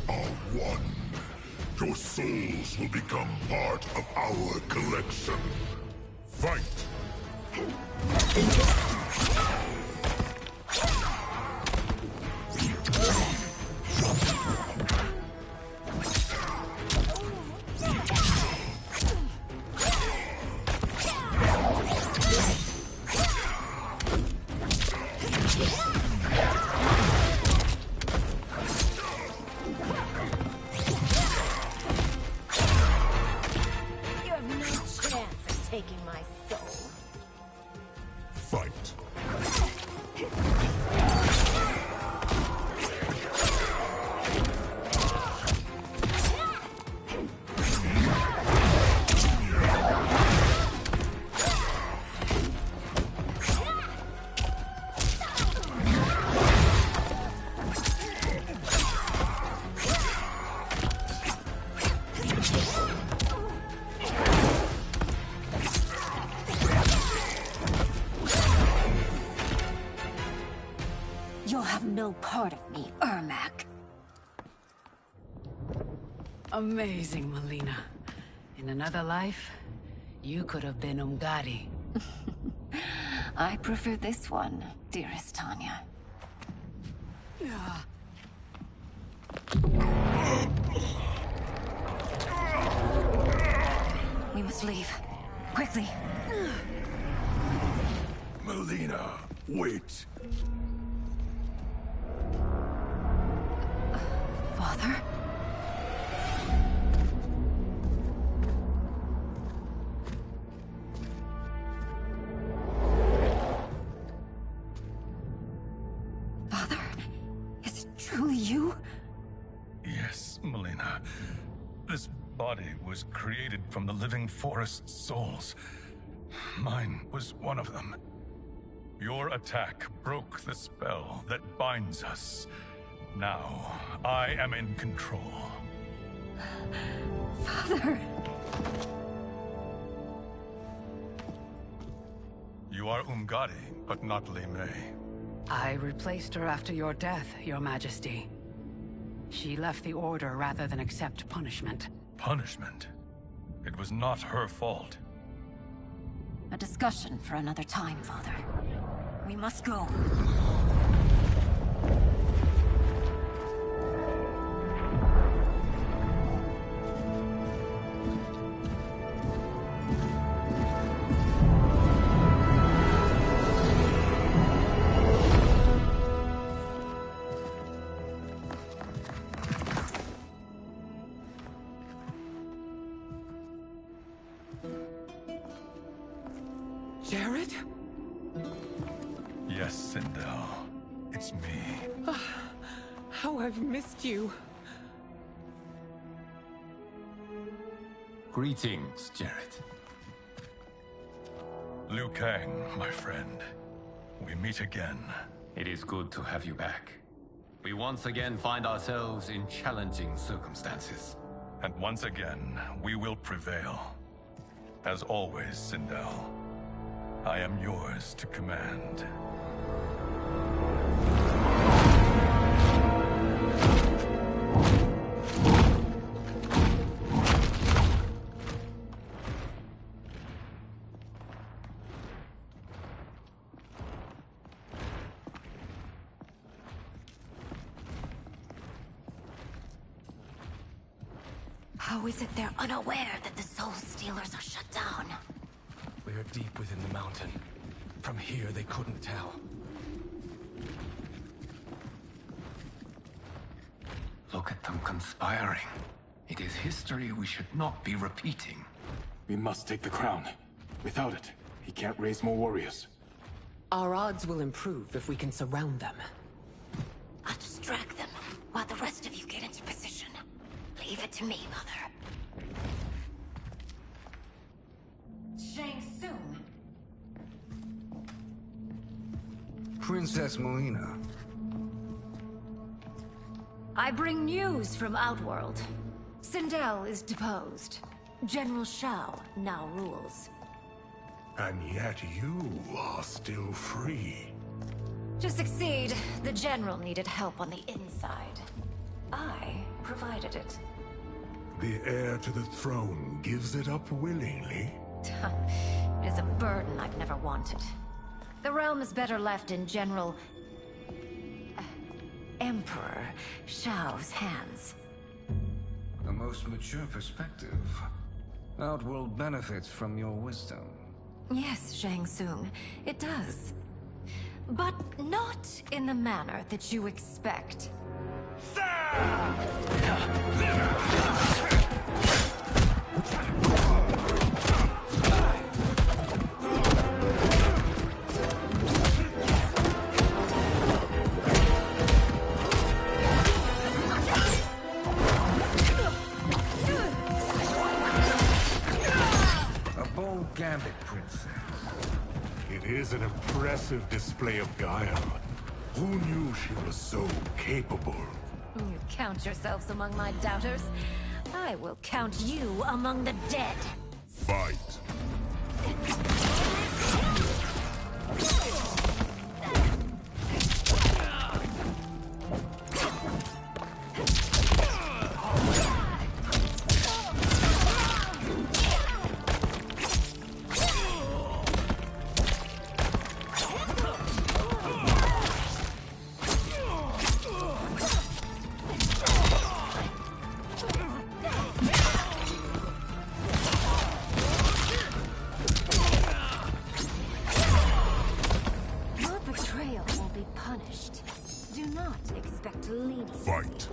are one. Your souls will become part of our collection. Fight! Taking my soul. Fight. You'll have no part of me, Ermac. Amazing, Melina. In another life, you could have been Umgadi. I prefer this one, dearest Tanya. We must leave. Quickly. Melina, wait. Father? Father? Is it truly you? Yes, Melina. This body was created from the living forest's souls. Mine was one of them. Your attack broke the spell that binds us. Now, I am in control. Father! You are Umgadi, but not Li Mei. I replaced her after your death, Your Majesty. She left the Order rather than accept punishment. Punishment? It was not her fault. A discussion for another time, Father. We must go. Jared? Yes, Sindel. It's me. How I've missed you. Greetings, Jared. Liu Kang, my friend. We meet again. It is good to have you back. We once again find ourselves in challenging circumstances. And once again, we will prevail. As always, Sindel, I am yours to command. How is it they're unaware that the Soul Stealers are shut down? We are deep within the mountain. From here, they couldn't tell. Look at them conspiring. It is history we should not be repeating. We must take the crown. Without it, he can't raise more warriors. Our odds will improve if we can surround them. I'll distract them while the rest of you get into position. Leave it to me, Mother. Shang Tsung. Princess Melina. I bring news from Outworld. Sindel is deposed. General Shao now rules. And yet you are still free. To succeed, the General needed help on the inside. I provided it. The heir to the throne gives it up willingly. It is a burden I've never wanted. The realm is better left in General... Emperor Shao's hands. A most mature perspective. Outworld benefits from your wisdom. Yes, Shang Tsung, it does. But not in the manner that you expect. It is an impressive display of guile. Who knew she was so capable? You count yourselves among my doubters. I will count you among the dead. Fight. Fight.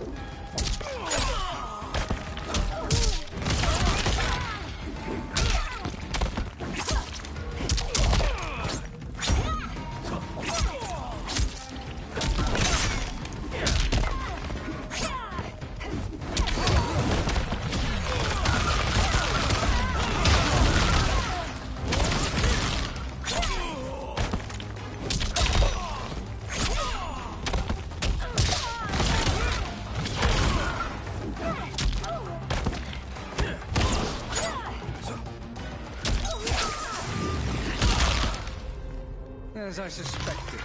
As I suspected,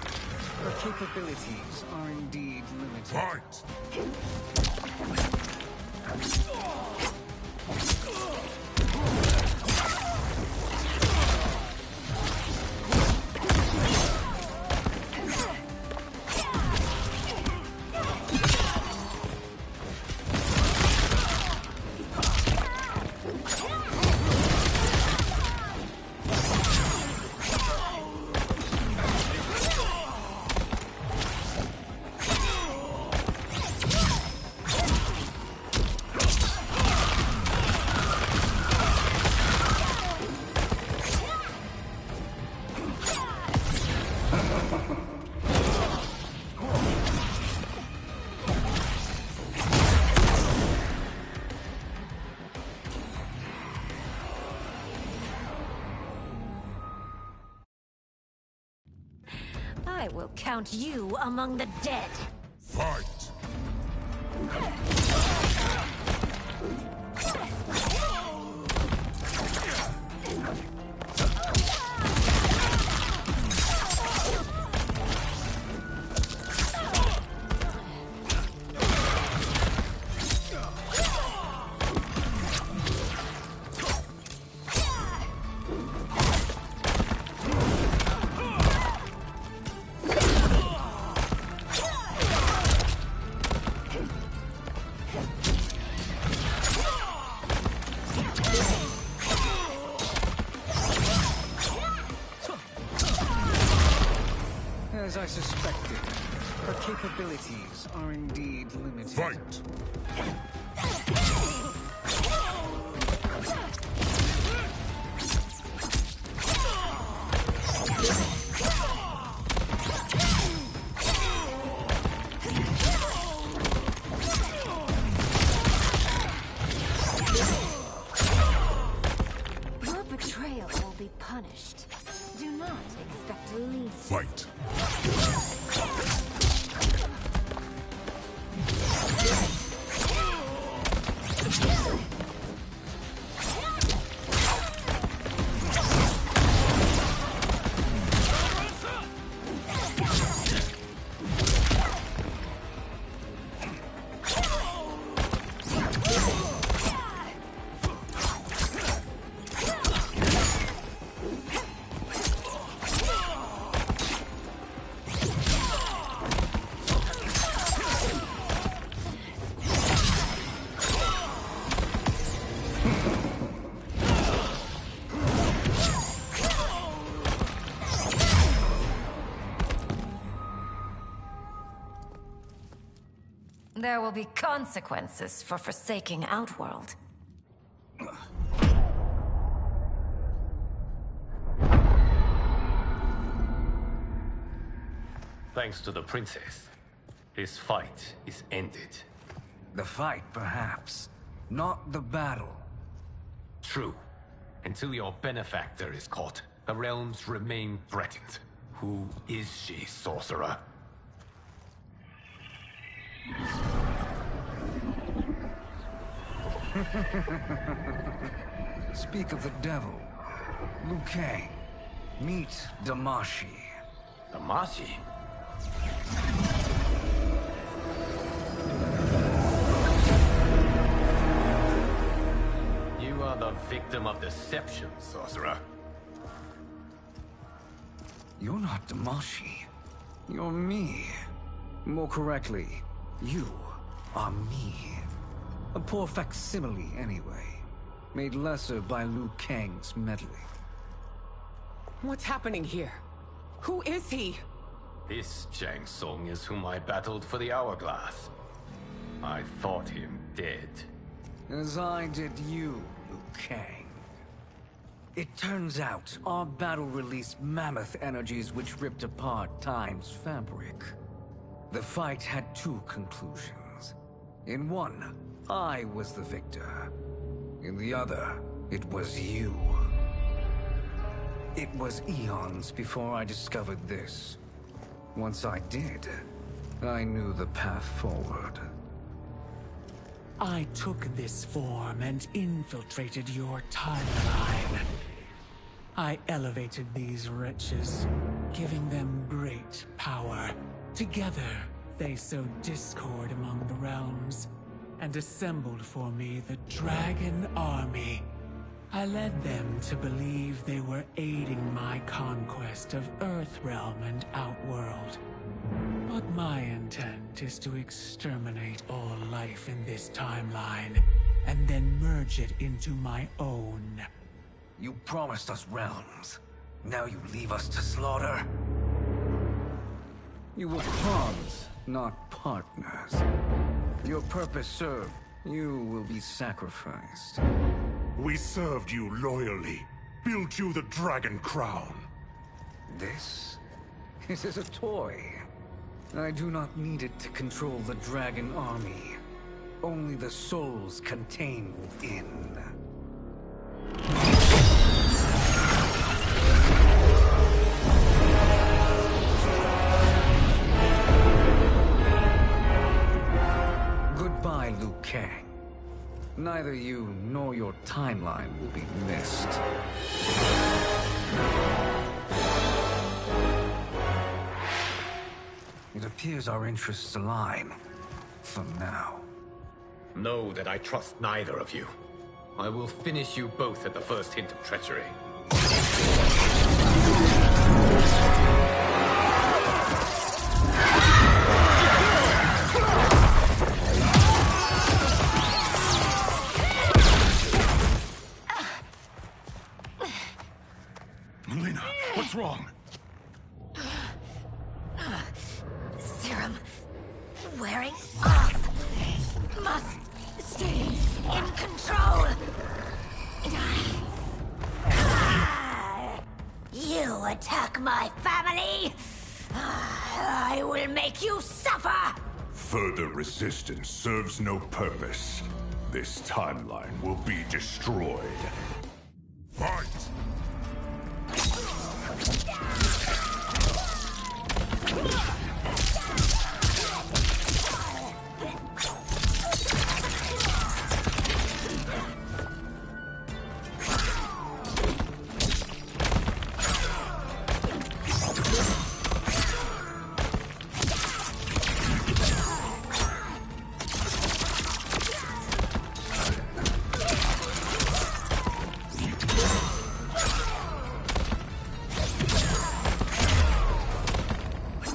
her capabilities are indeed limited. Fight! I will count you among the dead. Fight! As I suspected, her capabilities are indeed limited. Fight! Your betrayal will be punished. Do not expect to leave. Fight! There will be consequences for forsaking Outworld. Thanks to the princess, this fight is ended. The fight, perhaps. Not the battle. True. Until your benefactor is caught, The realms remain threatened. Who is she, sorcerer? Speak of the devil. Liu Kang. Meet Damashi. Damashi? You are the victim of deception, sorcerer. You're not Damashi. You're me. More correctly, you are me. A poor facsimile, anyway. Made lesser by Liu Kang's meddling. What's happening here? Who is he? This Shang Tsung is whom I battled for the Hourglass. I thought him dead. As I did you, Liu Kang. It turns out our battle released mammoth energies which ripped apart time's fabric. The fight had two conclusions. In one, I was the victor. In the other, it was you. It was eons before I discovered this. Once I did, I knew the path forward. I took this form and infiltrated your timeline. I elevated these wretches, giving them great power. Together, they sowed discord among the realms, and assembled for me the Dragon Army. I led them to believe they were aiding my conquest of Earthrealm and Outworld. But my intent is to exterminate all life in this timeline, and then merge it into my own. You promised us realms. Now you leave us to slaughter? You were pawns, not partners. Your purpose served. You will be sacrificed. We served you loyally, built you the Dragon Crown. This is a toy. I do not need it to control the Dragon Army. Only the souls contained within. Goodbye, Liu Kang. Neither you nor your timeline will be missed. It appears our interests align. For now. Know that I trust neither of you. I will finish you both at the first hint of treachery. Melina, what's wrong? Serum wearing off. Must stay in control. You attack my family. I will make you suffer. Further resistance serves no purpose. This timeline will be destroyed. Fight!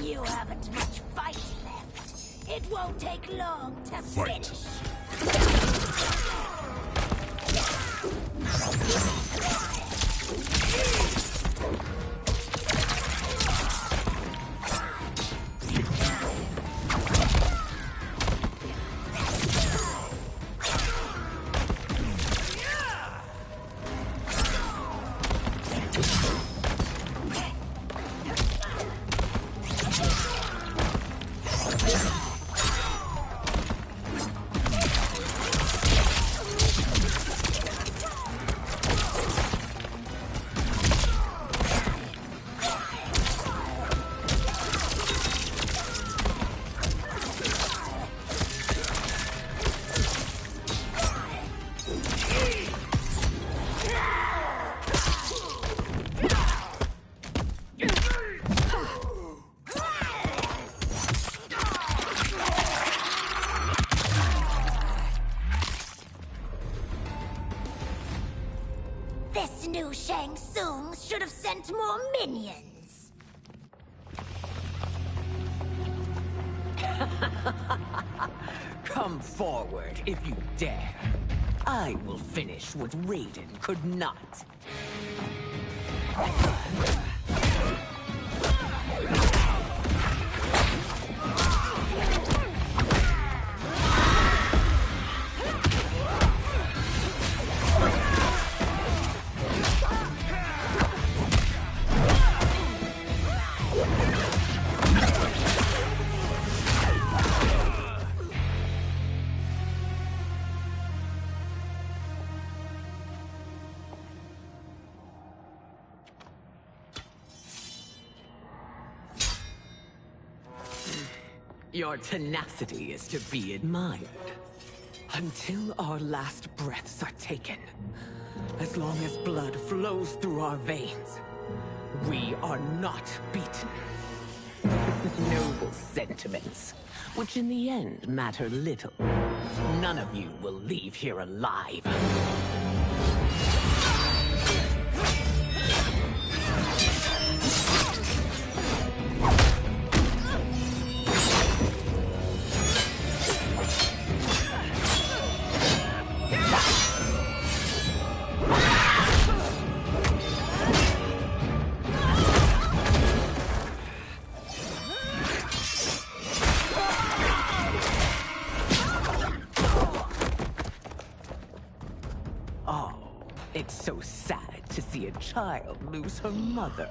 You haven't much fight left. It won't take long to finish. sent more minions. Come forward if you dare. I will finish what Raiden could not. Your tenacity is to be admired. Until our last breaths are taken, as long as blood flows through our veins, we are not beaten. Noble sentiments, which in the end matter little. None of you will leave here alive. It's so sad to see a child lose her mother.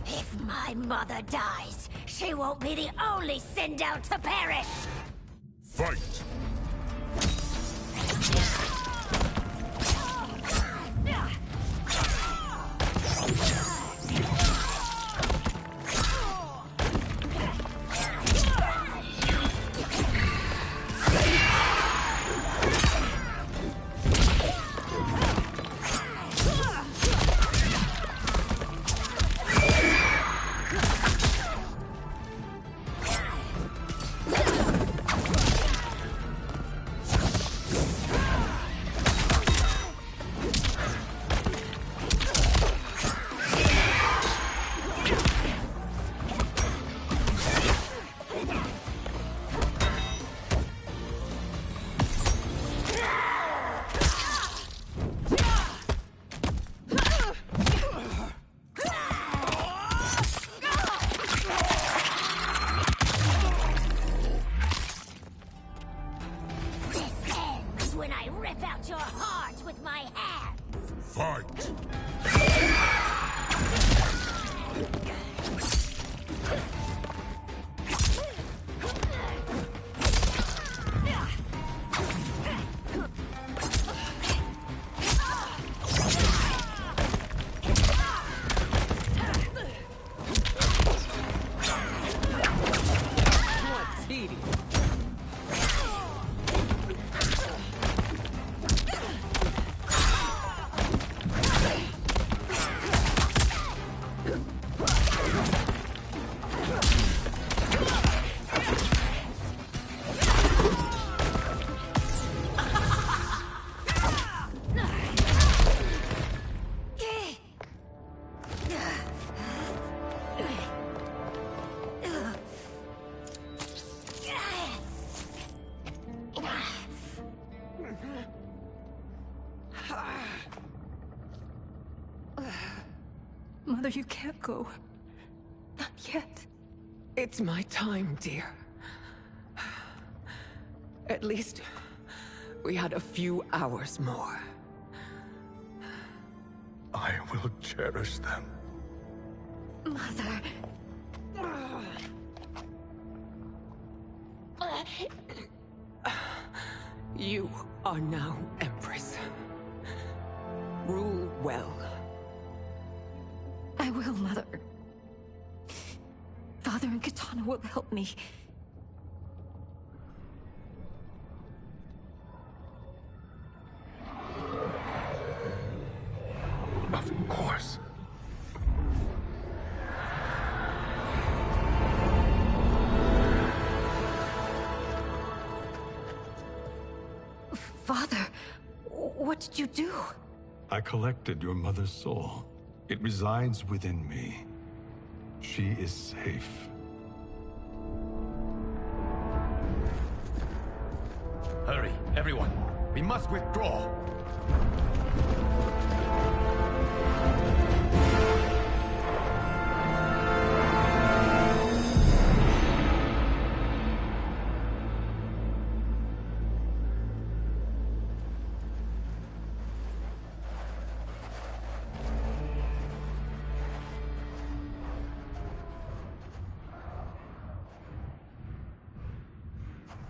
If my mother dies, she won't be the only send out to perish! Fight! When I rip out your heart with my hands! Fight! Mother, you can't go. Not yet. It's my time, dear. At least, we had a few hours more. I will cherish them. Mother. You are now Empress. Rule well. I will, Mother. Father and Katana will help me. Of course. Father, what did you do? I collected your mother's soul It resides within me. She is safe. Hurry, everyone. We must withdraw.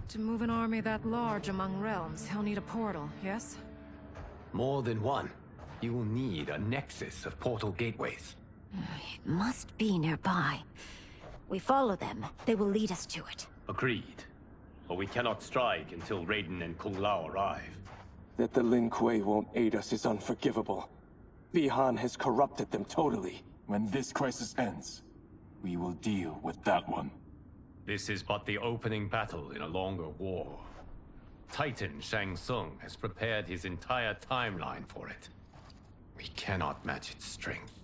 To move an army that large among realms, he'll need a portal, yes? More than one. You will need a nexus of portal gateways. It must be nearby. We follow them. They will lead us to it. Agreed. But we cannot strike until Raiden and Kung Lao arrive. That the Lin Kuei won't aid us is unforgivable. Bi-Han has corrupted them totally. When this crisis ends, we will deal with that one. This is but the opening battle in a longer war. Titan Shang Tsung has prepared his entire timeline for it. We cannot match its strength.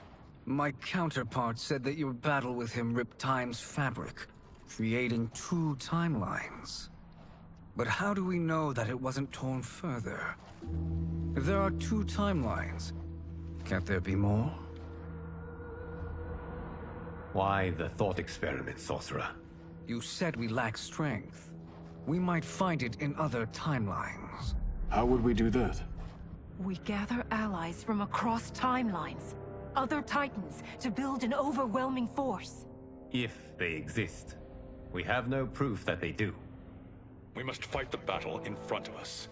My counterpart said that your battle with him ripped time's fabric, creating 2 timelines. But how do we know that it wasn't torn further? If there are 2 timelines, can't there be more? Why the thought experiment, Sorcerer? You said we lack strength. We might find it in other timelines. How would we do that? We gather allies from across timelines, other titans, to build an overwhelming force. If they exist. We have no proof that they do. We must fight the battle in front of us.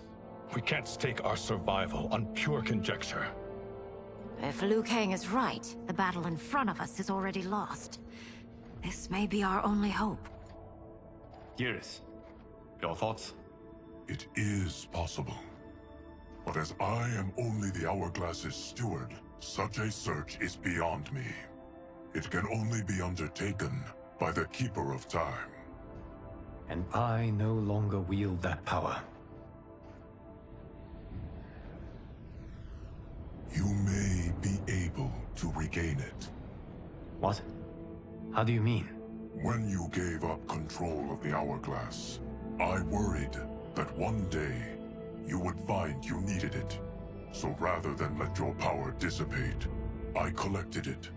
We can't stake our survival on pure conjecture. If Liu Kang is right, the battle in front of us is already lost. This may be our only hope. Geras, your thoughts? It is possible. But as I am only the Hourglass's steward, such a search is beyond me. It can only be undertaken by the Keeper of Time. And I no longer wield that power. You may be able to regain it. What? How do you mean? When you gave up control of the Hourglass, I worried that one day you would find you needed it. So rather than let your power dissipate, I collected it.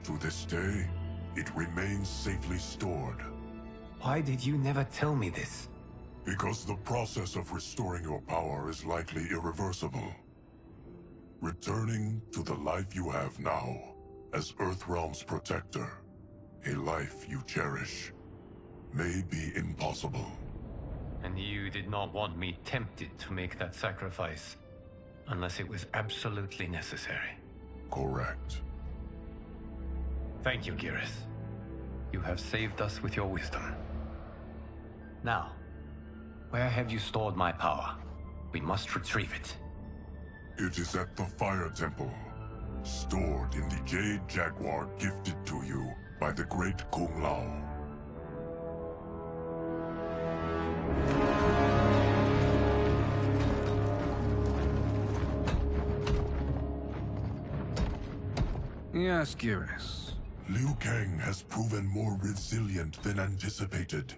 To this day, it remains safely stored. Why did you never tell me this? Because the process of restoring your power is likely irreversible. Returning to the life you have now, as Earthrealm's protector, a life you cherish, may be impossible. And you did not want me tempted to make that sacrifice, unless it was absolutely necessary. Correct. Thank you, Geras. You have saved us with your wisdom. Now, where have you stored my power? We must retrieve it. It is at the Fire Temple, stored in the Jade Jaguar gifted to you by the great Kung Lao. Yes, Geras. Liu Kang has proven more resilient than anticipated.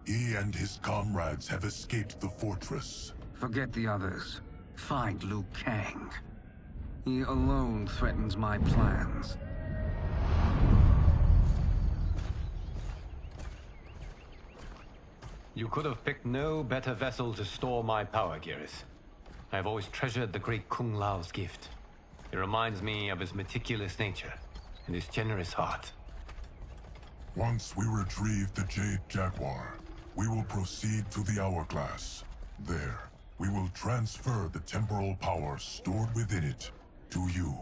He and his comrades have escaped the fortress. Forget the others. Find Liu Kang. He alone threatens my plans. You could have picked no better vessel to store my power, Geras. I have always treasured the great Kung Lao's gift. It reminds me of his meticulous nature and his generous heart. Once we retrieve the Jade Jaguar, we will proceed to the Hourglass. There, we will transfer the temporal power stored within it to you.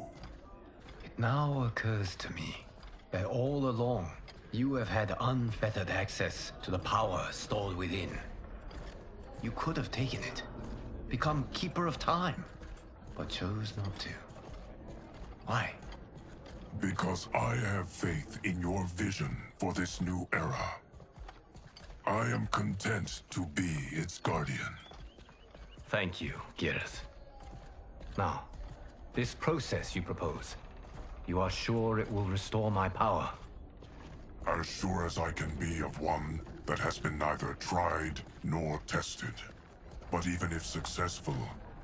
It now occurs to me that all along, you have had unfettered access to the power stored within. You could have taken it, become Keeper of Time, but chose not to. Why? Because I have faith in your vision for this new era. I am content to be its guardian. Thank you, Geras. Now, this process you propose, You are sure it will restore my power? As sure as I can be of one that has been neither tried nor tested. But even if successful,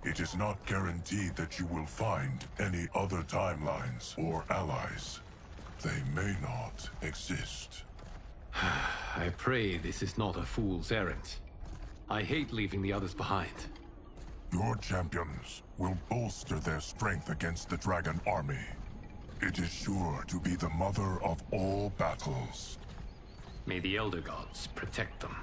it is not guaranteed that you will find any other timelines or allies. They may not exist. I pray this is not a fool's errand. I hate leaving the others behind. Your champions will bolster their strength against the Dragon Army. It is sure to be the mother of all battles. May the Elder Gods protect them.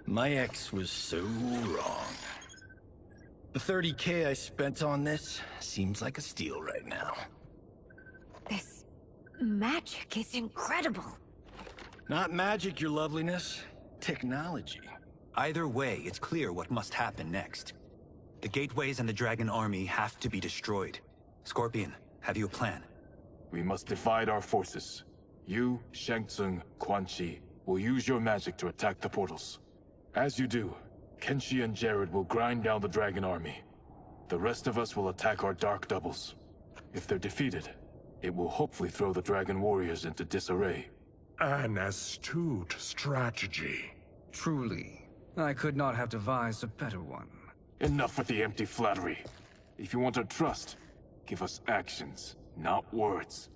My ex was so wrong. The 30K I spent on this seems like a steal right now. This magic is incredible. Not magic, your loveliness. Technology. Either way, it's clear what must happen next. The gateways and the Dragon Army have to be destroyed. Scorpion, have you a plan? We must divide our forces. You, Shang Tsung, Quan Chi, will use your magic to attack the portals. As you do, Kenshi and Jared will grind down the Dragon Army. The rest of us will attack our Dark Doubles. If they're defeated, it will hopefully throw the Dragon Warriors into disarray. An astute strategy. Truly, I could not have devised a better one. Enough with the empty flattery. If you want our trust, give us actions, not words.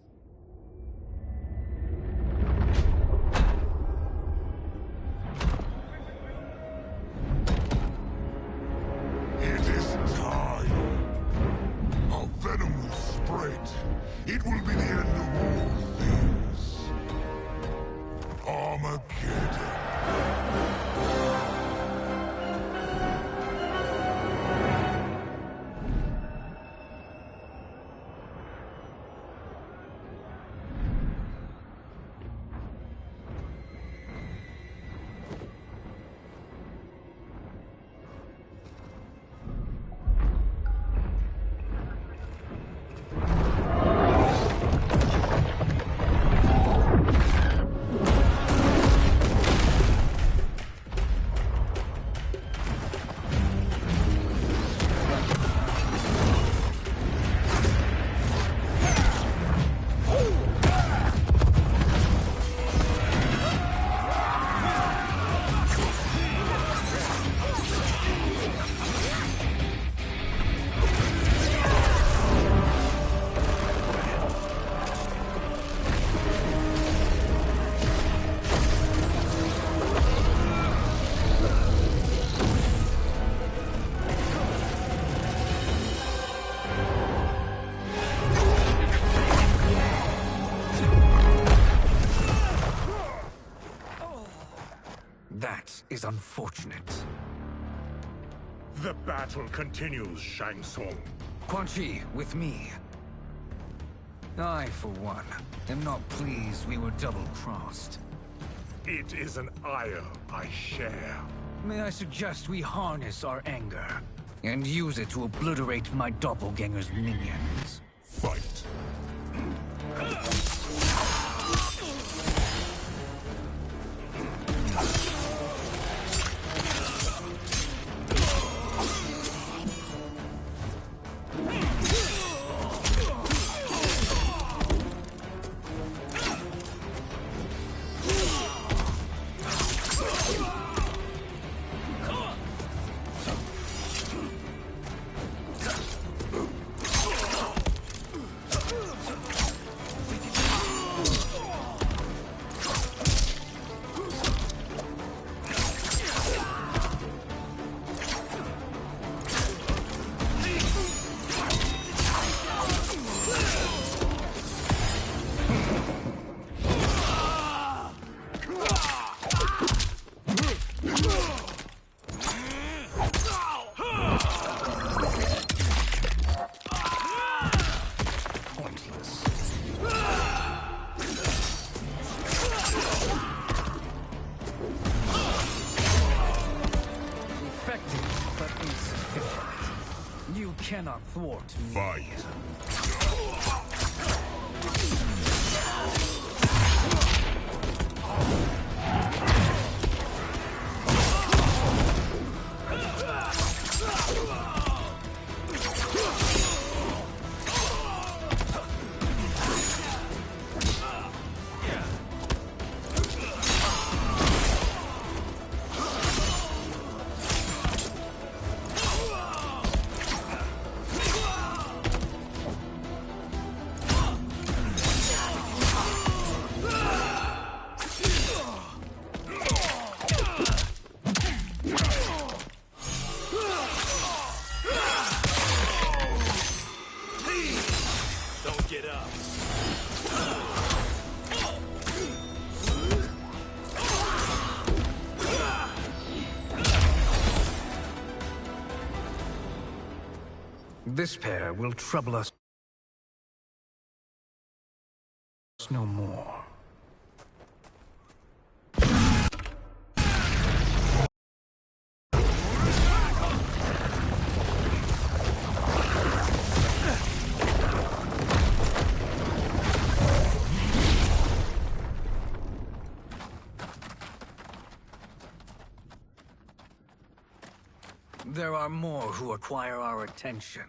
It is time. Our venom will spread. It will be the end of all things. Armageddon. That is unfortunate. The battle continues, Shang Tsung. Quan Chi, with me. I, for one, am not pleased we were double-crossed. It is an ire I share. May I suggest we harness our anger and use it to obliterate my doppelganger's minions? Fight. thwart me. Fight. This pair will trouble us no more. There are more who acquire our attention.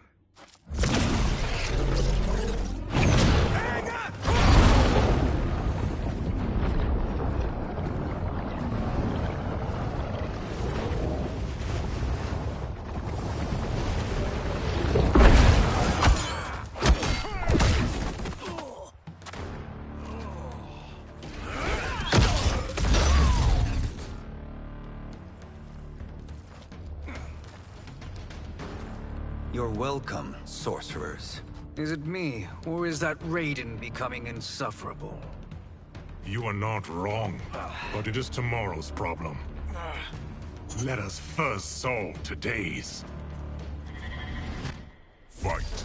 You're welcome, sorcerers. Is it me, or is that Raiden becoming insufferable? You are not wrong, but it is tomorrow's problem. Let us first solve today's. Fight.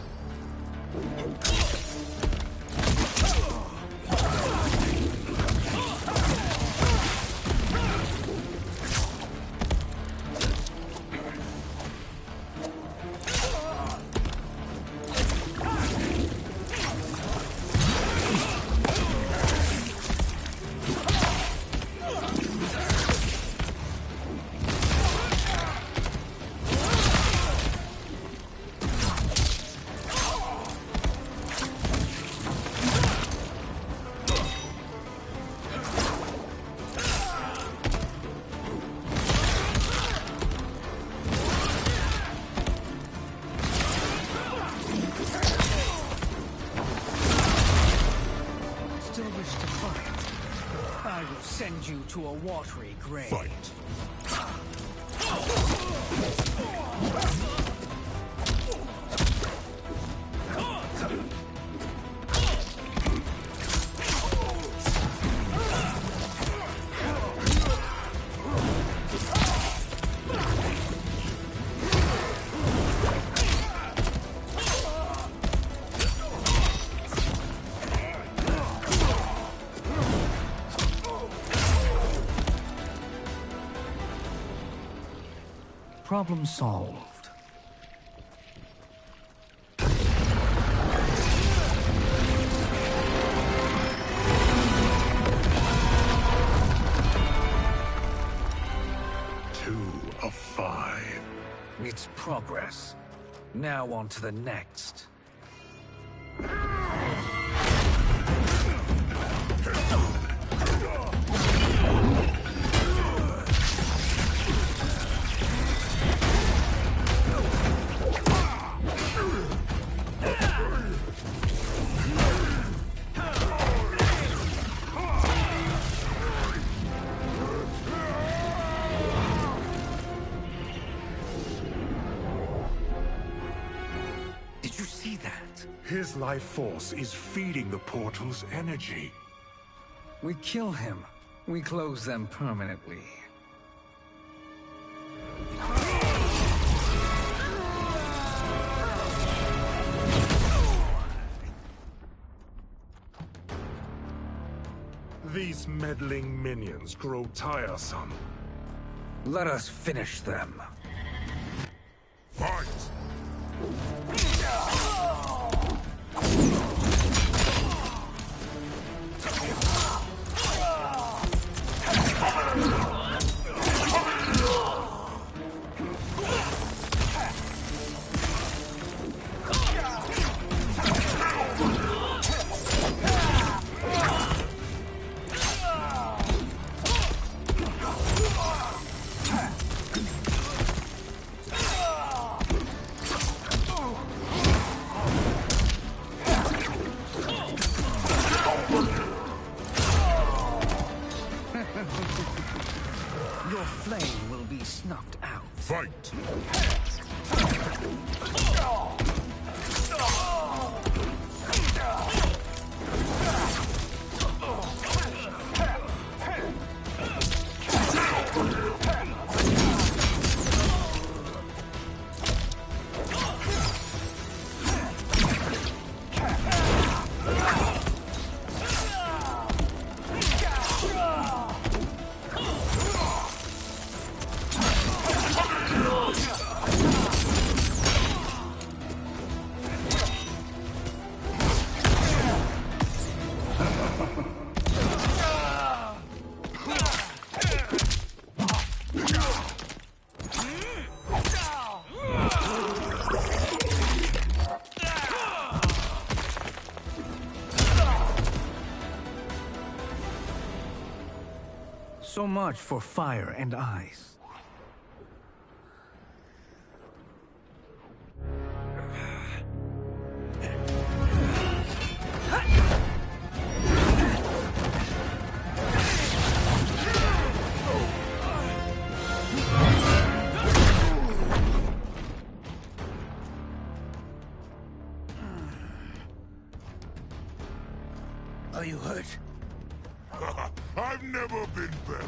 Send you to a watery grave. Fight. Problem solved. Two of 5. It's progress. Now on to the next. Did you see that? His life force is feeding the portal's energy. We kill him. We close them permanently. These meddling minions grow tiresome. Let us finish them. Fight! Your flame will be snuffed out. Fight! So much for fire and ice. Are you hurt? I've never been better.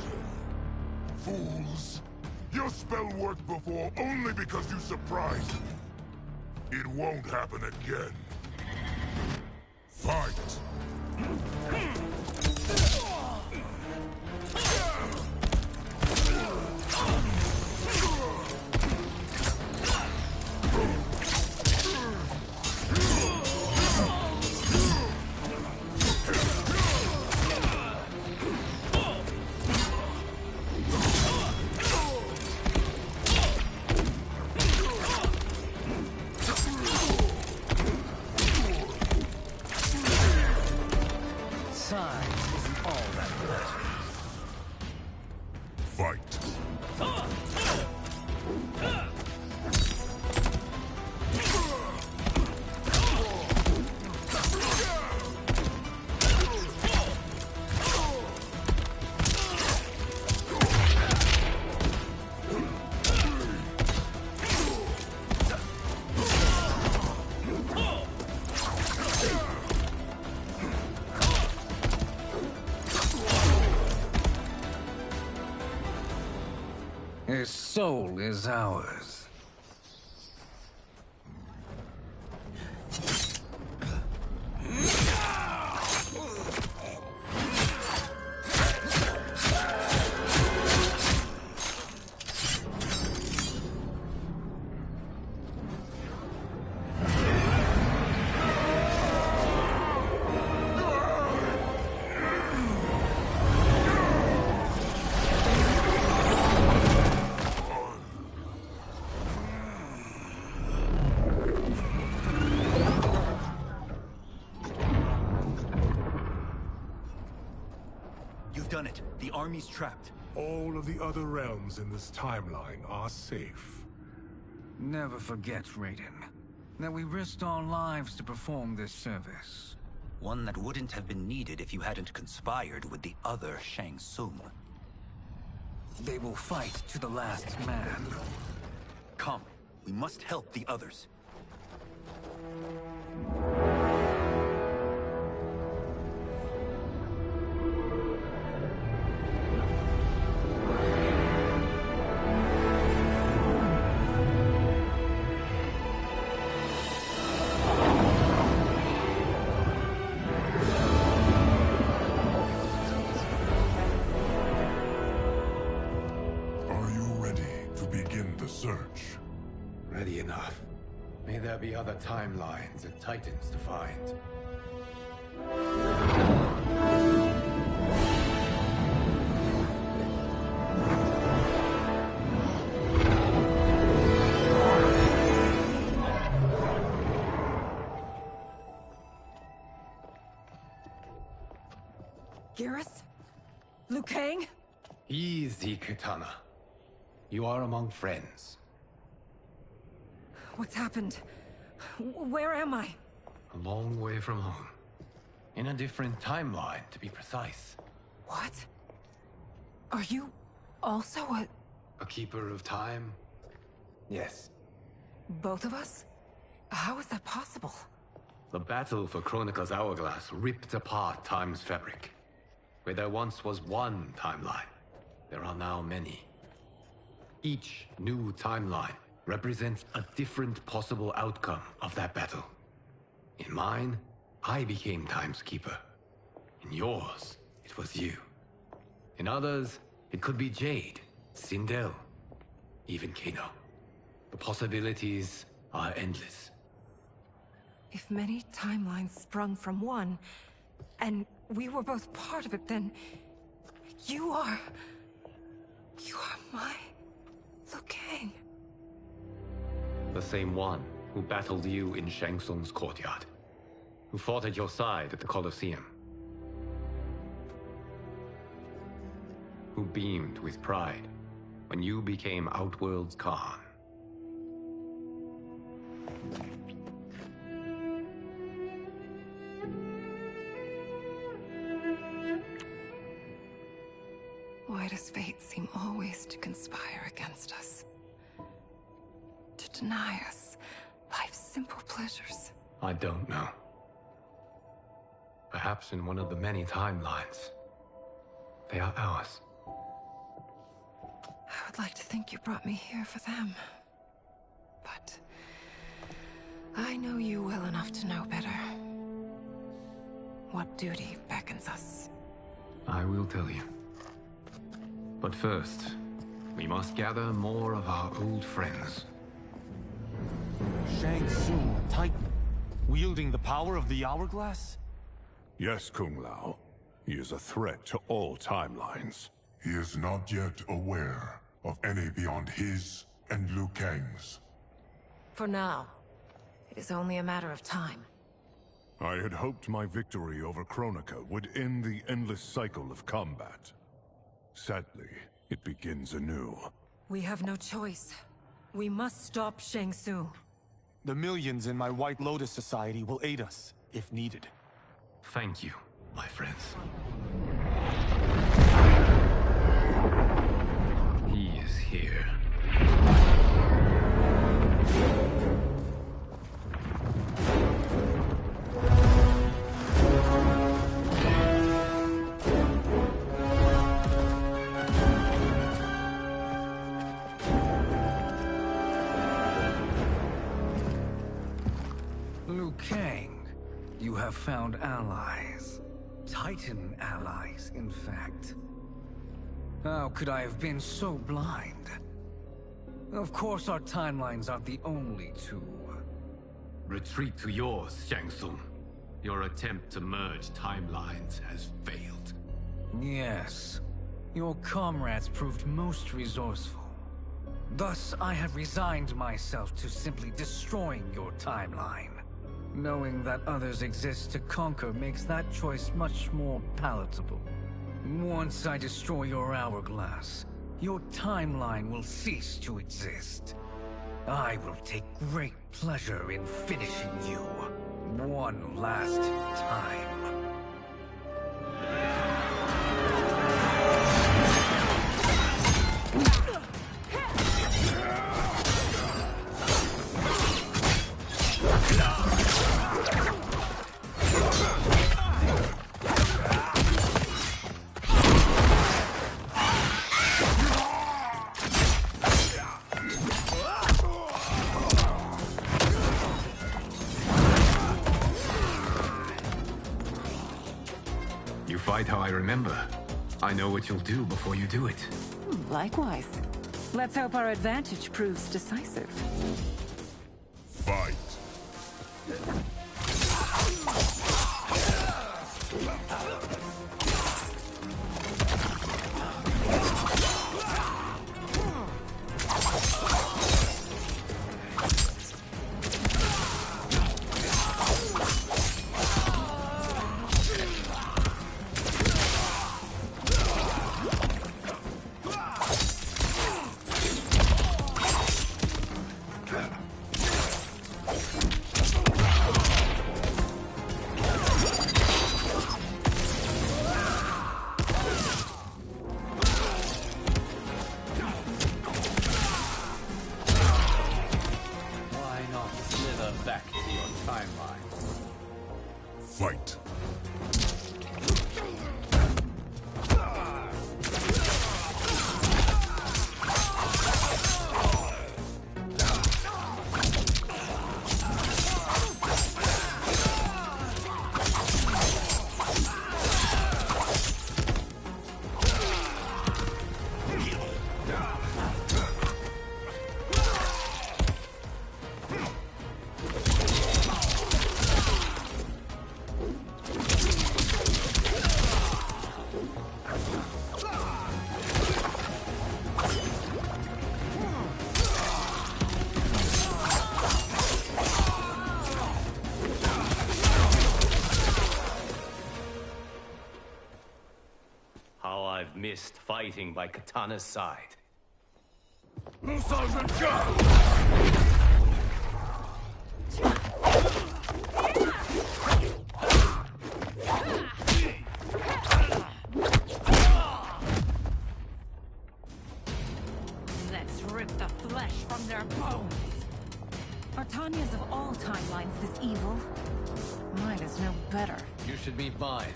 Fools. Your spell worked before only because you surprised me. It won't happen again. Fight! His soul is ours. Done it. The army's trapped. All of the other realms in this timeline are safe. Never forget, Raiden, that we risked our lives to perform this service. One that wouldn't have been needed if you hadn't conspired with the other Shang Tsung. They will fight to the last man. Come, we must help the others. Search. Ready enough. May May there be other timelines and titans to find. Garrus? Liu Kang? Easy, Kitana. You are among friends. What's happened? Where am I? A long way from home. In a different timeline, to be precise. What? Are you also a keeper of time? Yes. both of us? How is that possible? The battle for Chronica's Hourglass ripped apart time's fabric. Where there once was one timeline, there are now many. Each new timeline represents a different possible outcome of that battle. In mine, I became Time's Keeper. In yours, it was you. In others, it could be Jade, Sindel, even Kano. The possibilities are endless. If many timelines sprung from one, and we were both part of it, then you are my Liu Kang. The same one who battled you in Shang Tsung's courtyard, who fought at your side at the Colosseum, who beamed with pride when you became Outworld's Khan. Why does fate seem always to conspire against us? To deny us life's simple pleasures? I don't know. Perhaps in one of the many timelines, they are ours. I would like to think you brought me here for them. But I know you well enough to know better. What duty beckons us? I will tell you. But first, we must gather more of our old friends. Shang Tsung, Titan, wielding the power of the Hourglass? Yes, Kung Lao. He is a threat to all timelines. He is not yet aware of any beyond his and Liu Kang's. For now, it is only a matter of time. I had hoped my victory over Chronica would end the endless cycle of combat. Sadly, it begins anew. We have no choice. We must stop Shang Tsung. The millions in my White Lotus Society will aid us, if needed. Thank you, my friends. He is here. Liu Kang, you have found allies. Titan allies, in fact. How could I have been so blind? Of course our timelines aren't the only two. Retreat to yours, Shang Tsung. Your attempt to merge timelines has failed. Yes. Your comrades proved most resourceful. Thus, I have resigned myself to simply destroying your timeline. Knowing that others exist to conquer makes that choice much more palatable. Once I destroy your hourglass, your timeline will cease to exist. I will take great pleasure in finishing you one last time. Fight how I remember. I know what you'll do before you do it. Likewise. Let's hope our advantage proves decisive. Fight. Fight. I've missed fighting by Katana's side. Let's rip the flesh from their bones. Are Tanya's of all timelines this evil? Mine is no better. You should meet mine.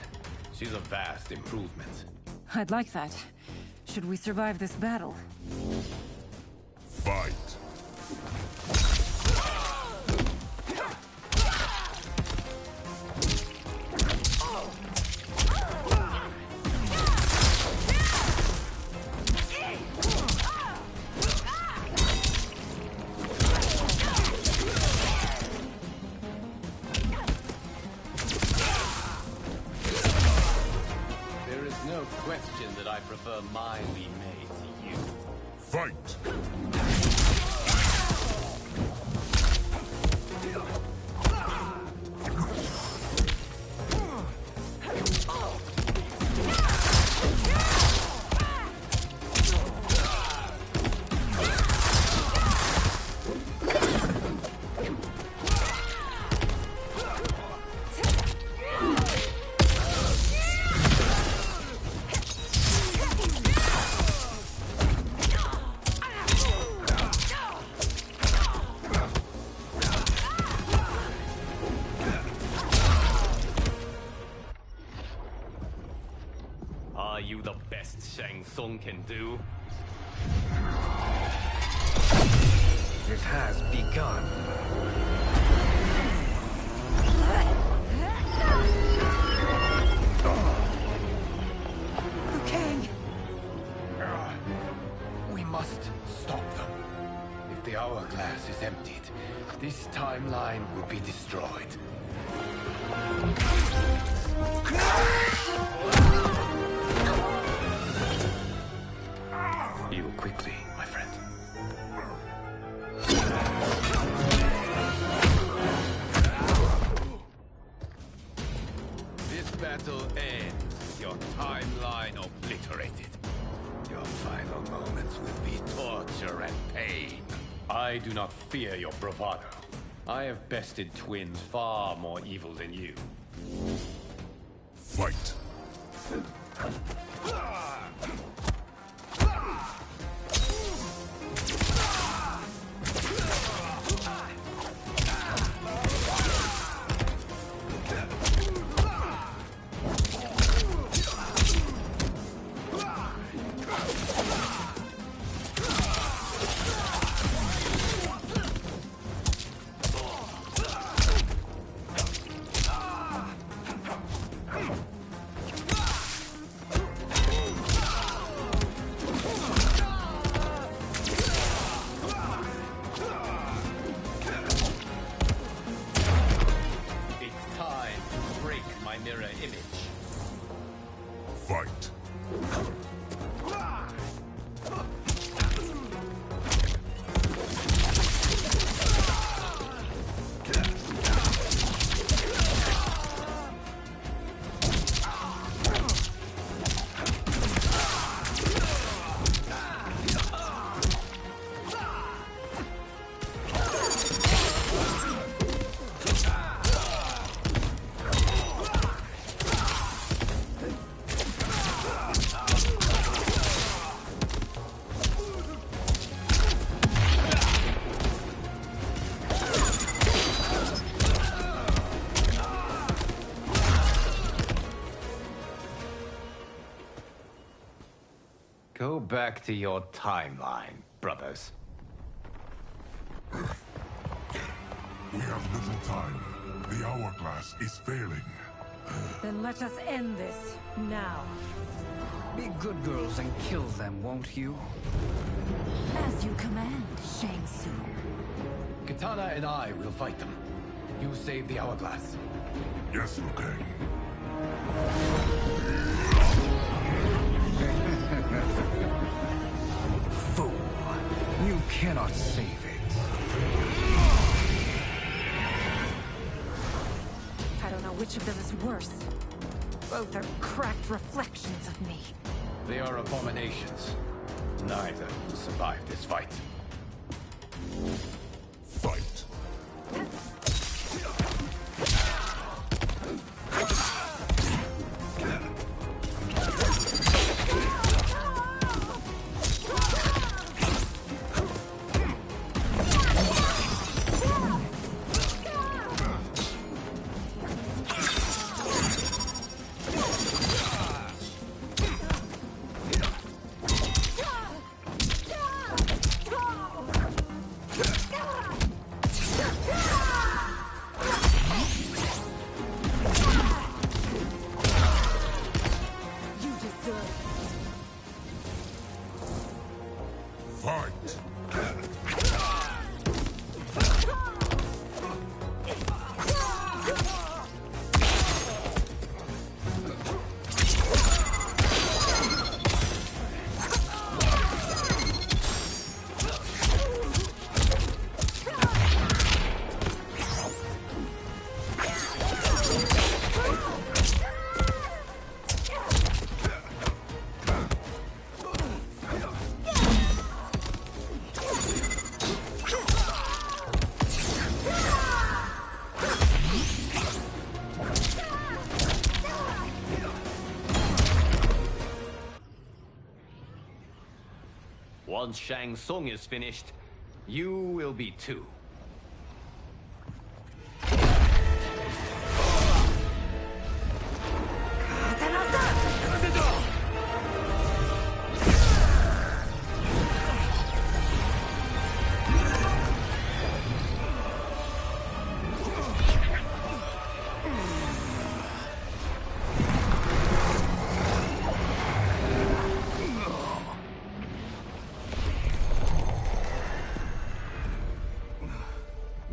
She's a vast improvement. I'd like that. Should we survive this battle? Fight. Question that I prefer mildly made to you. Fight! Are you the best Shang Tsung can do? It has begun. Liu Kang! We must stop them. If the hourglass is emptied, this timeline will be destroyed. Heal quickly, my friend. This battle ends with your timeline obliterated. Your final moments will be torture and pain. I do not fear your bravado. I have bested twins far more evil than you. Fight! my mirror image. Fight. Go back to your timeline, brothers. We have little time. The hourglass is failing. Then let us end this, now. Be good girls and kill them, won't you? As you command, Shang Tsung. Katana and I will fight them. You save the hourglass. Yes, Liu Kang. Fool. You cannot save it. I don't know which of them is worse. Both are cracked reflections of me. They are abominations. Neither will survive this fight. Fight. Fight! Once Shang Tsung is finished, you will be too.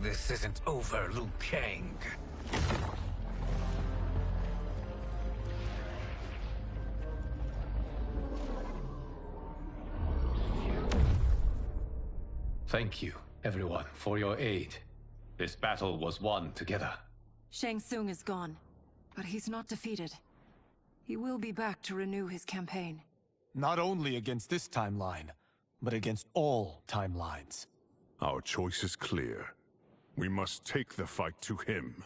This isn't over, Liu Kang. Thank you, everyone, for your aid. This battle was won together. Shang Tsung is gone, but he's not defeated. He will be back to renew his campaign. Not only against this timeline, but against all timelines. Our choice is clear. We must take the fight to him.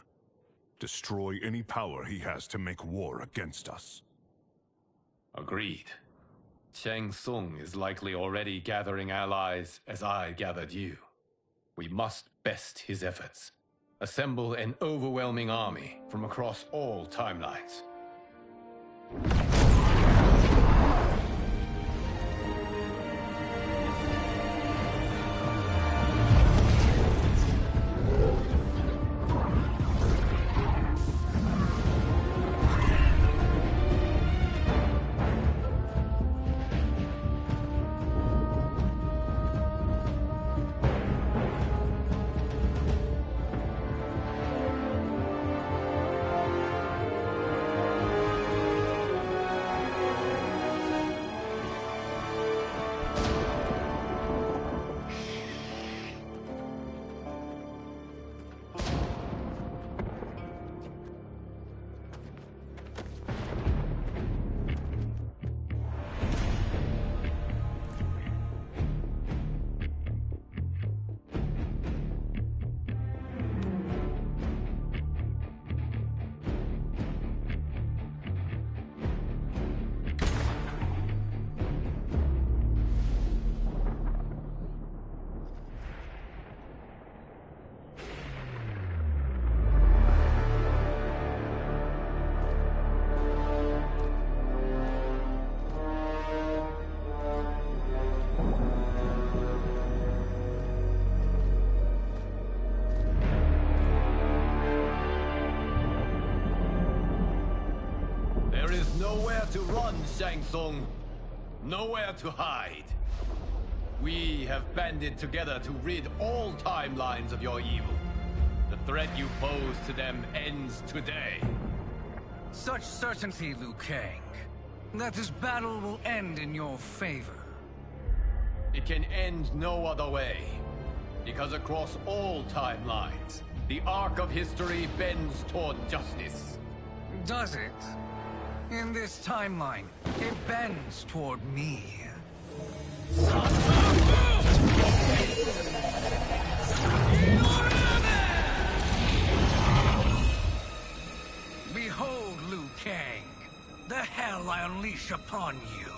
Destroy any power he has to make war against us. Agreed. Shang Tsung is likely already gathering allies as I gathered you. We must best his efforts. Assemble an overwhelming army from across all timelines. There is nowhere to run, Shang Tsung. Nowhere to hide. We have banded together to rid all timelines of your evil. The threat you pose to them ends today. Such certainty, Liu Kang, that this battle will end in your favor. It can end no other way. Because across all timelines, the arc of history bends toward justice. Does it? In this timeline, it bends toward me. Behold, Liu Kang, the hell I unleash upon you.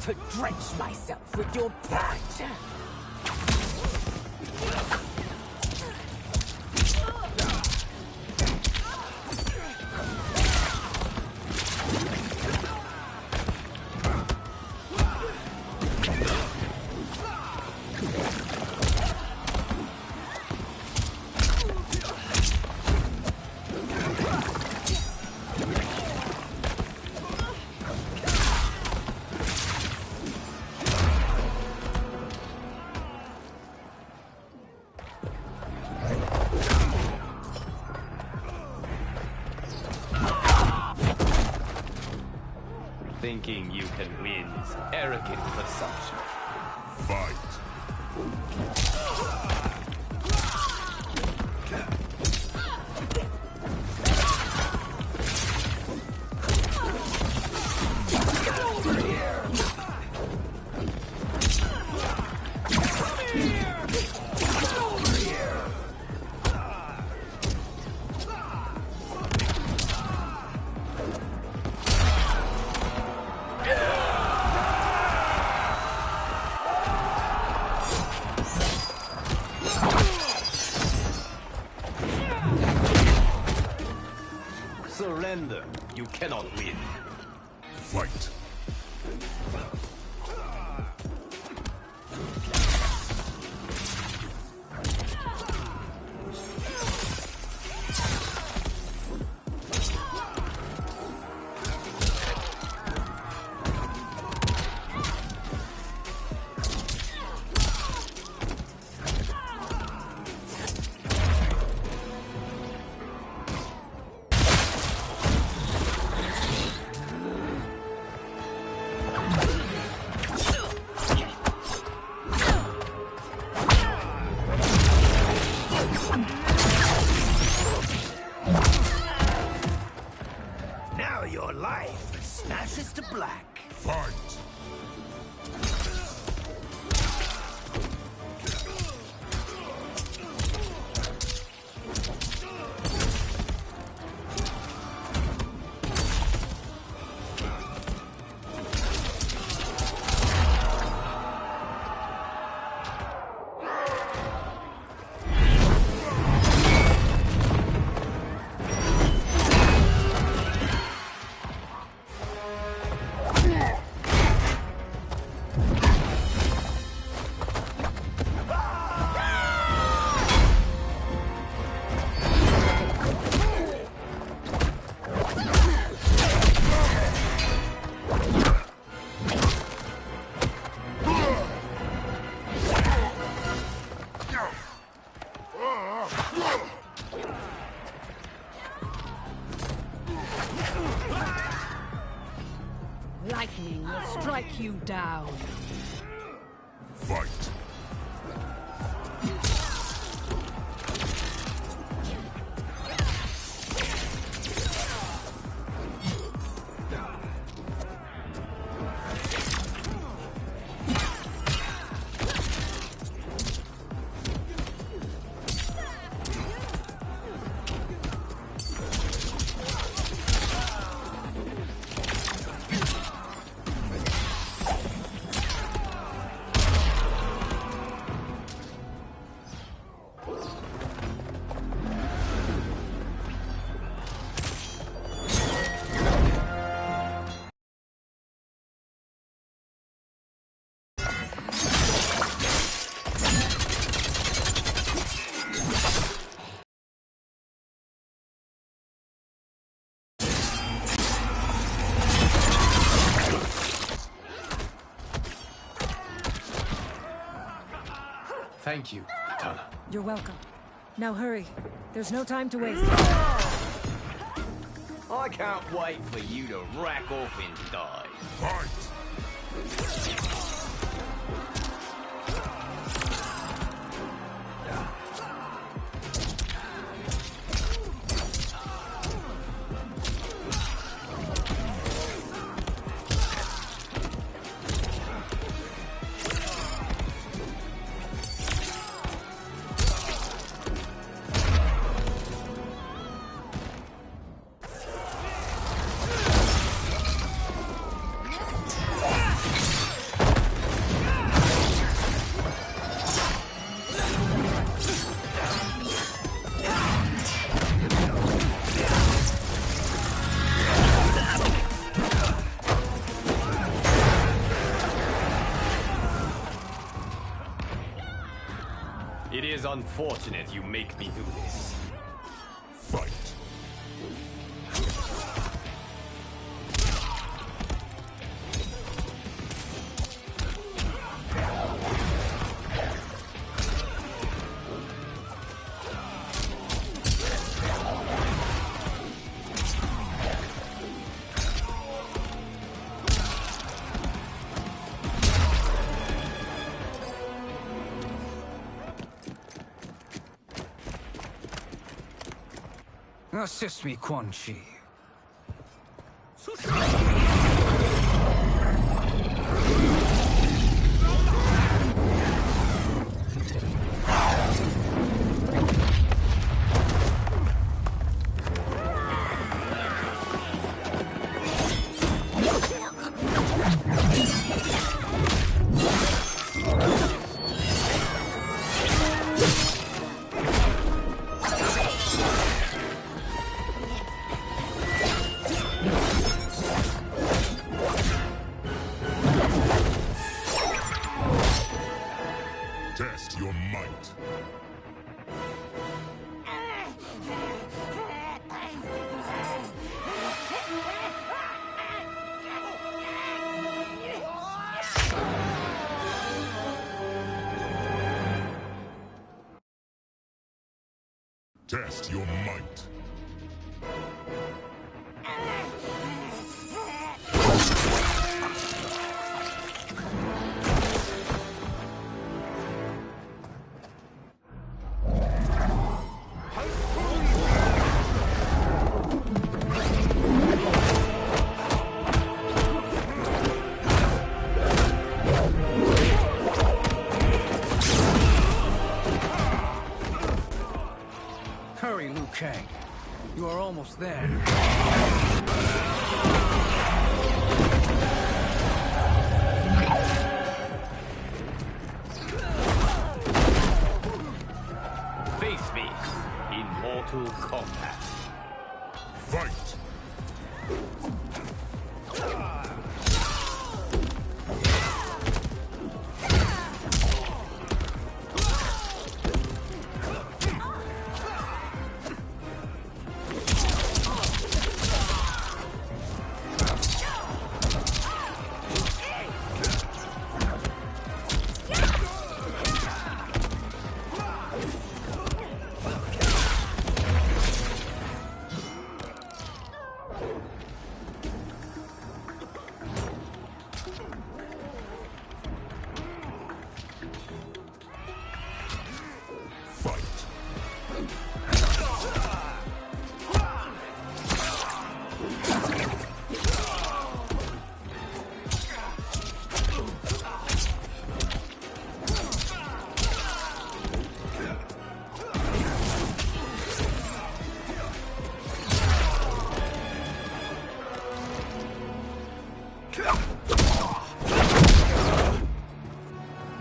To drench myself with your blood. Thinking you can win is arrogant presumption. Fight. strike you down. Fight. Thank you, Katana. You're welcome. Now hurry. There's no time to waste. I can't wait for you to rack off and die. Fight! It is unfortunate you make me do this. Fight. Assist me, Quan Chi. Test your might. Test your might. Hurry, Liu Kang. You are almost there. Face me in Mortal Kombat. Fight!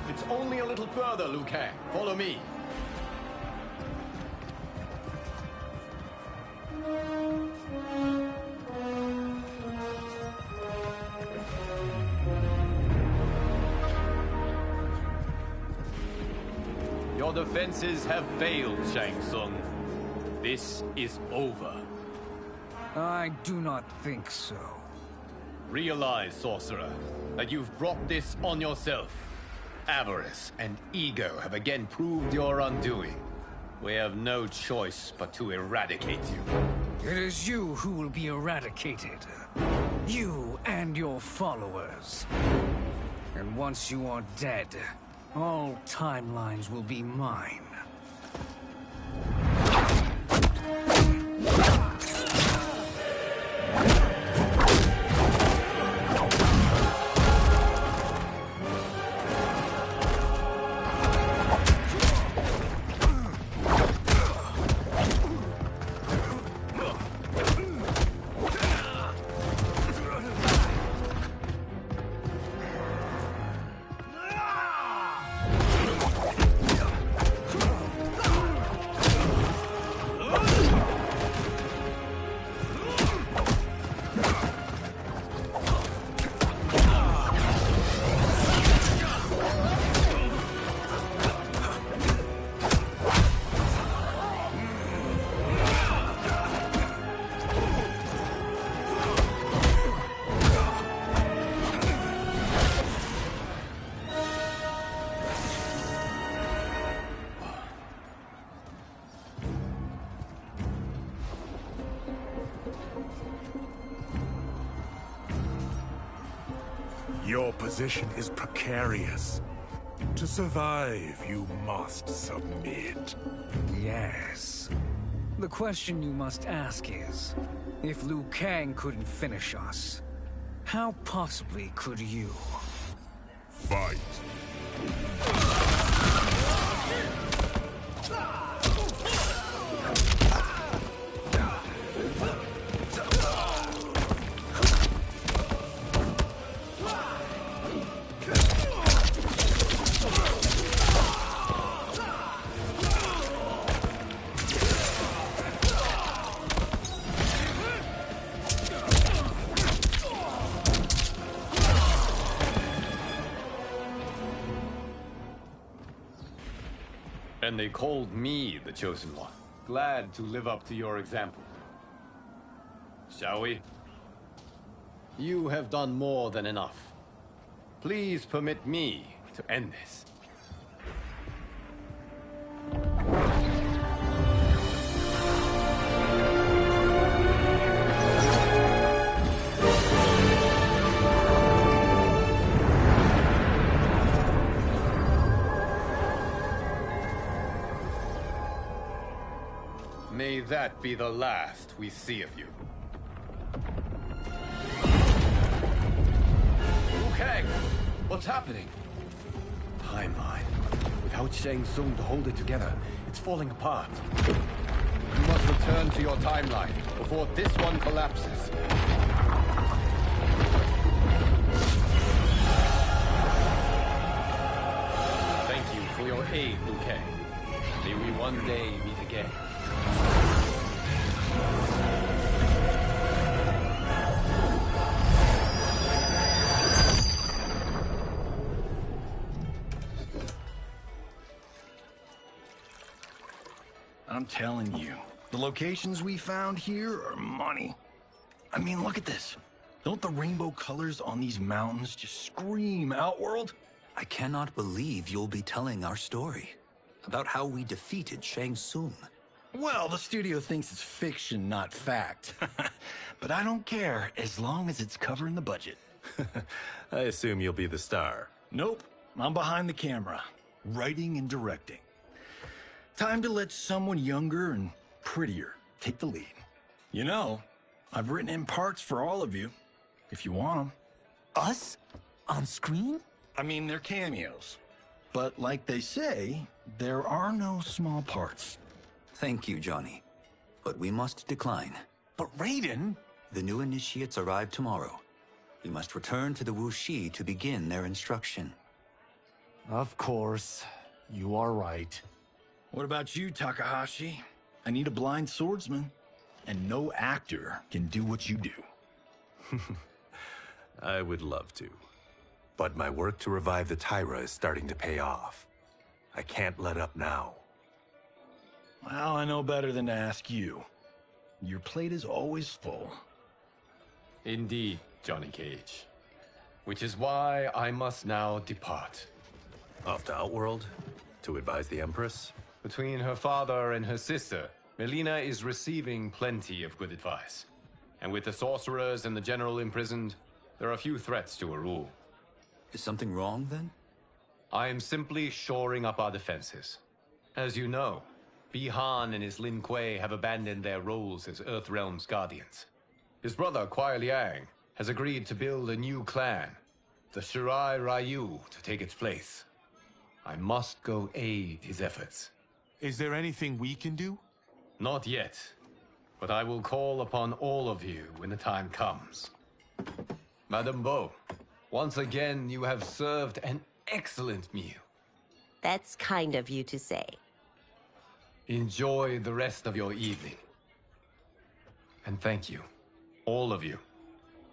It's only a little further, Liu Kang. Follow me. Your defenses have failed, Shang Tsung. This is over. I do not think so. Realize, sorcerer, that you've brought this on yourself. Avarice and ego have again proved your undoing. We have no choice but to eradicate you. It is you who will be eradicated. You and your followers. And once you are dead, all timelines will be mine. Your position is precarious. To survive, you must submit. Yes. The question you must ask is, if Liu Kang couldn't finish us, how possibly could you? Fight. And they called me the Chosen One. Glad to live up to your example. Shall we? You have done more than enough. Please permit me to end this. May that be the last we see of you. Liu Kang! What's happening? Timeline. Without Shang Tsung to hold it together, it's falling apart. You must return to your timeline before this one collapses. Thank you for your aid, Liu Kang. May we one day meet again. I'm telling you, the locations we found here are money. I mean, look at this. Don't the rainbow colors on these mountains just scream Outworld? I cannot believe you'll be telling our story about how we defeated Shang Tsung. Well, the studio thinks it's fiction, not fact. But I don't care, as long as it's covering the budget. I assume you'll be the star. Nope, I'm behind the camera, writing and directing. Time to let someone younger and prettier take the lead. You know, I've written in parts for all of you, if you want them. Us? On screen? I mean, they're cameos. But like they say, there are no small parts. Thank you, Johnny. But we must decline. But Raiden... The new initiates arrive tomorrow. We must return to the Wuxi to begin their instruction. Of course. You are right. What about you, Takahashi? I need a blind swordsman. And no actor can do what you do. I would love to. But my work to revive the Tyra is starting to pay off. I can't let up now. Well, I know better than to ask you. Your plate is always full. Indeed, Johnny Cage. Which is why I must now depart. Off to Outworld? To advise the Empress? Between her father and her sister, Melina is receiving plenty of good advice. And with the sorcerers and the general imprisoned, there are few threats to her rule. Is something wrong, then? I am simply shoring up our defenses. As you know, Bi-Han and his Lin Kuei have abandoned their roles as Earthrealm's guardians. His brother, Kuai Liang, has agreed to build a new clan, the Shirai Ryu, to take its place. I must go aid his efforts. Is there anything we can do? Not yet, but I will call upon all of you when the time comes. Madame Bo, once again you have served an excellent meal. That's kind of you to say. Enjoy the rest of your evening. And thank you, all of you.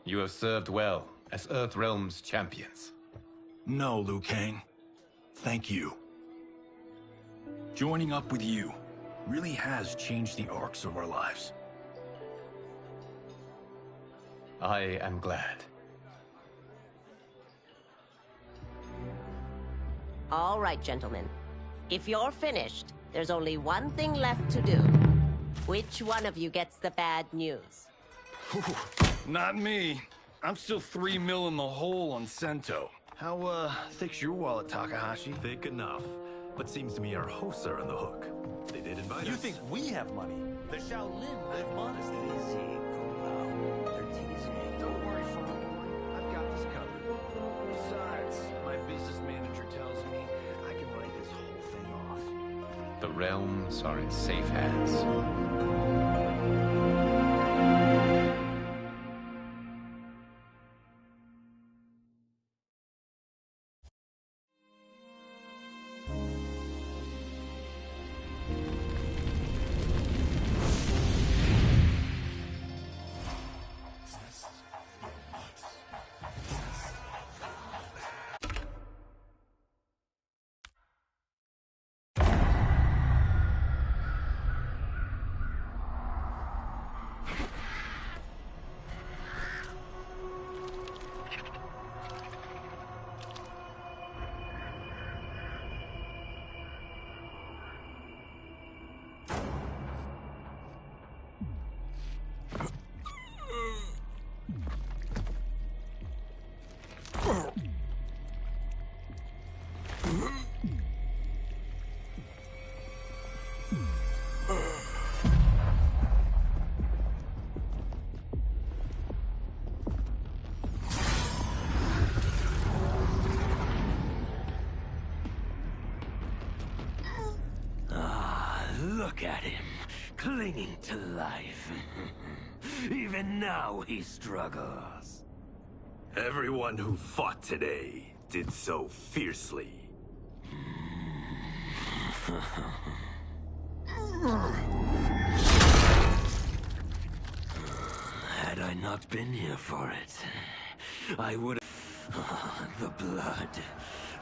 You have served well as Earthrealm's champions. No, Liu Kang. Thank you. Joining up with you really has changed the arcs of our lives. I am glad. All right, gentlemen. If you're finished, there's only one thing left to do. Which one of you gets the bad news? Not me. I'm still 3 mil in the hole on Sento. How, thick's your wallet, Takahashi? Thick enough. But seems to me our hosts are on the hook. They did invite us. You think we have money? The Shaolin live modestly. Easy, Kung They're teasing. Don't worry, Farmer. I've got this covered. Besides, my business manager tells me I can write this whole thing off. The realms are in safe hands. Look at him, clinging to life. Even now he struggles. Everyone who fought today did so fiercely. Had I not been here for it, I would have... The blood,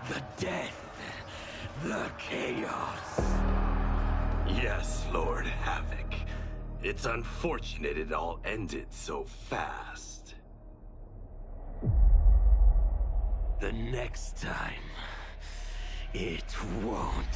the death, the chaos. Yes, Lord Havoc. It's unfortunate it all ended so fast. The next time, it won't.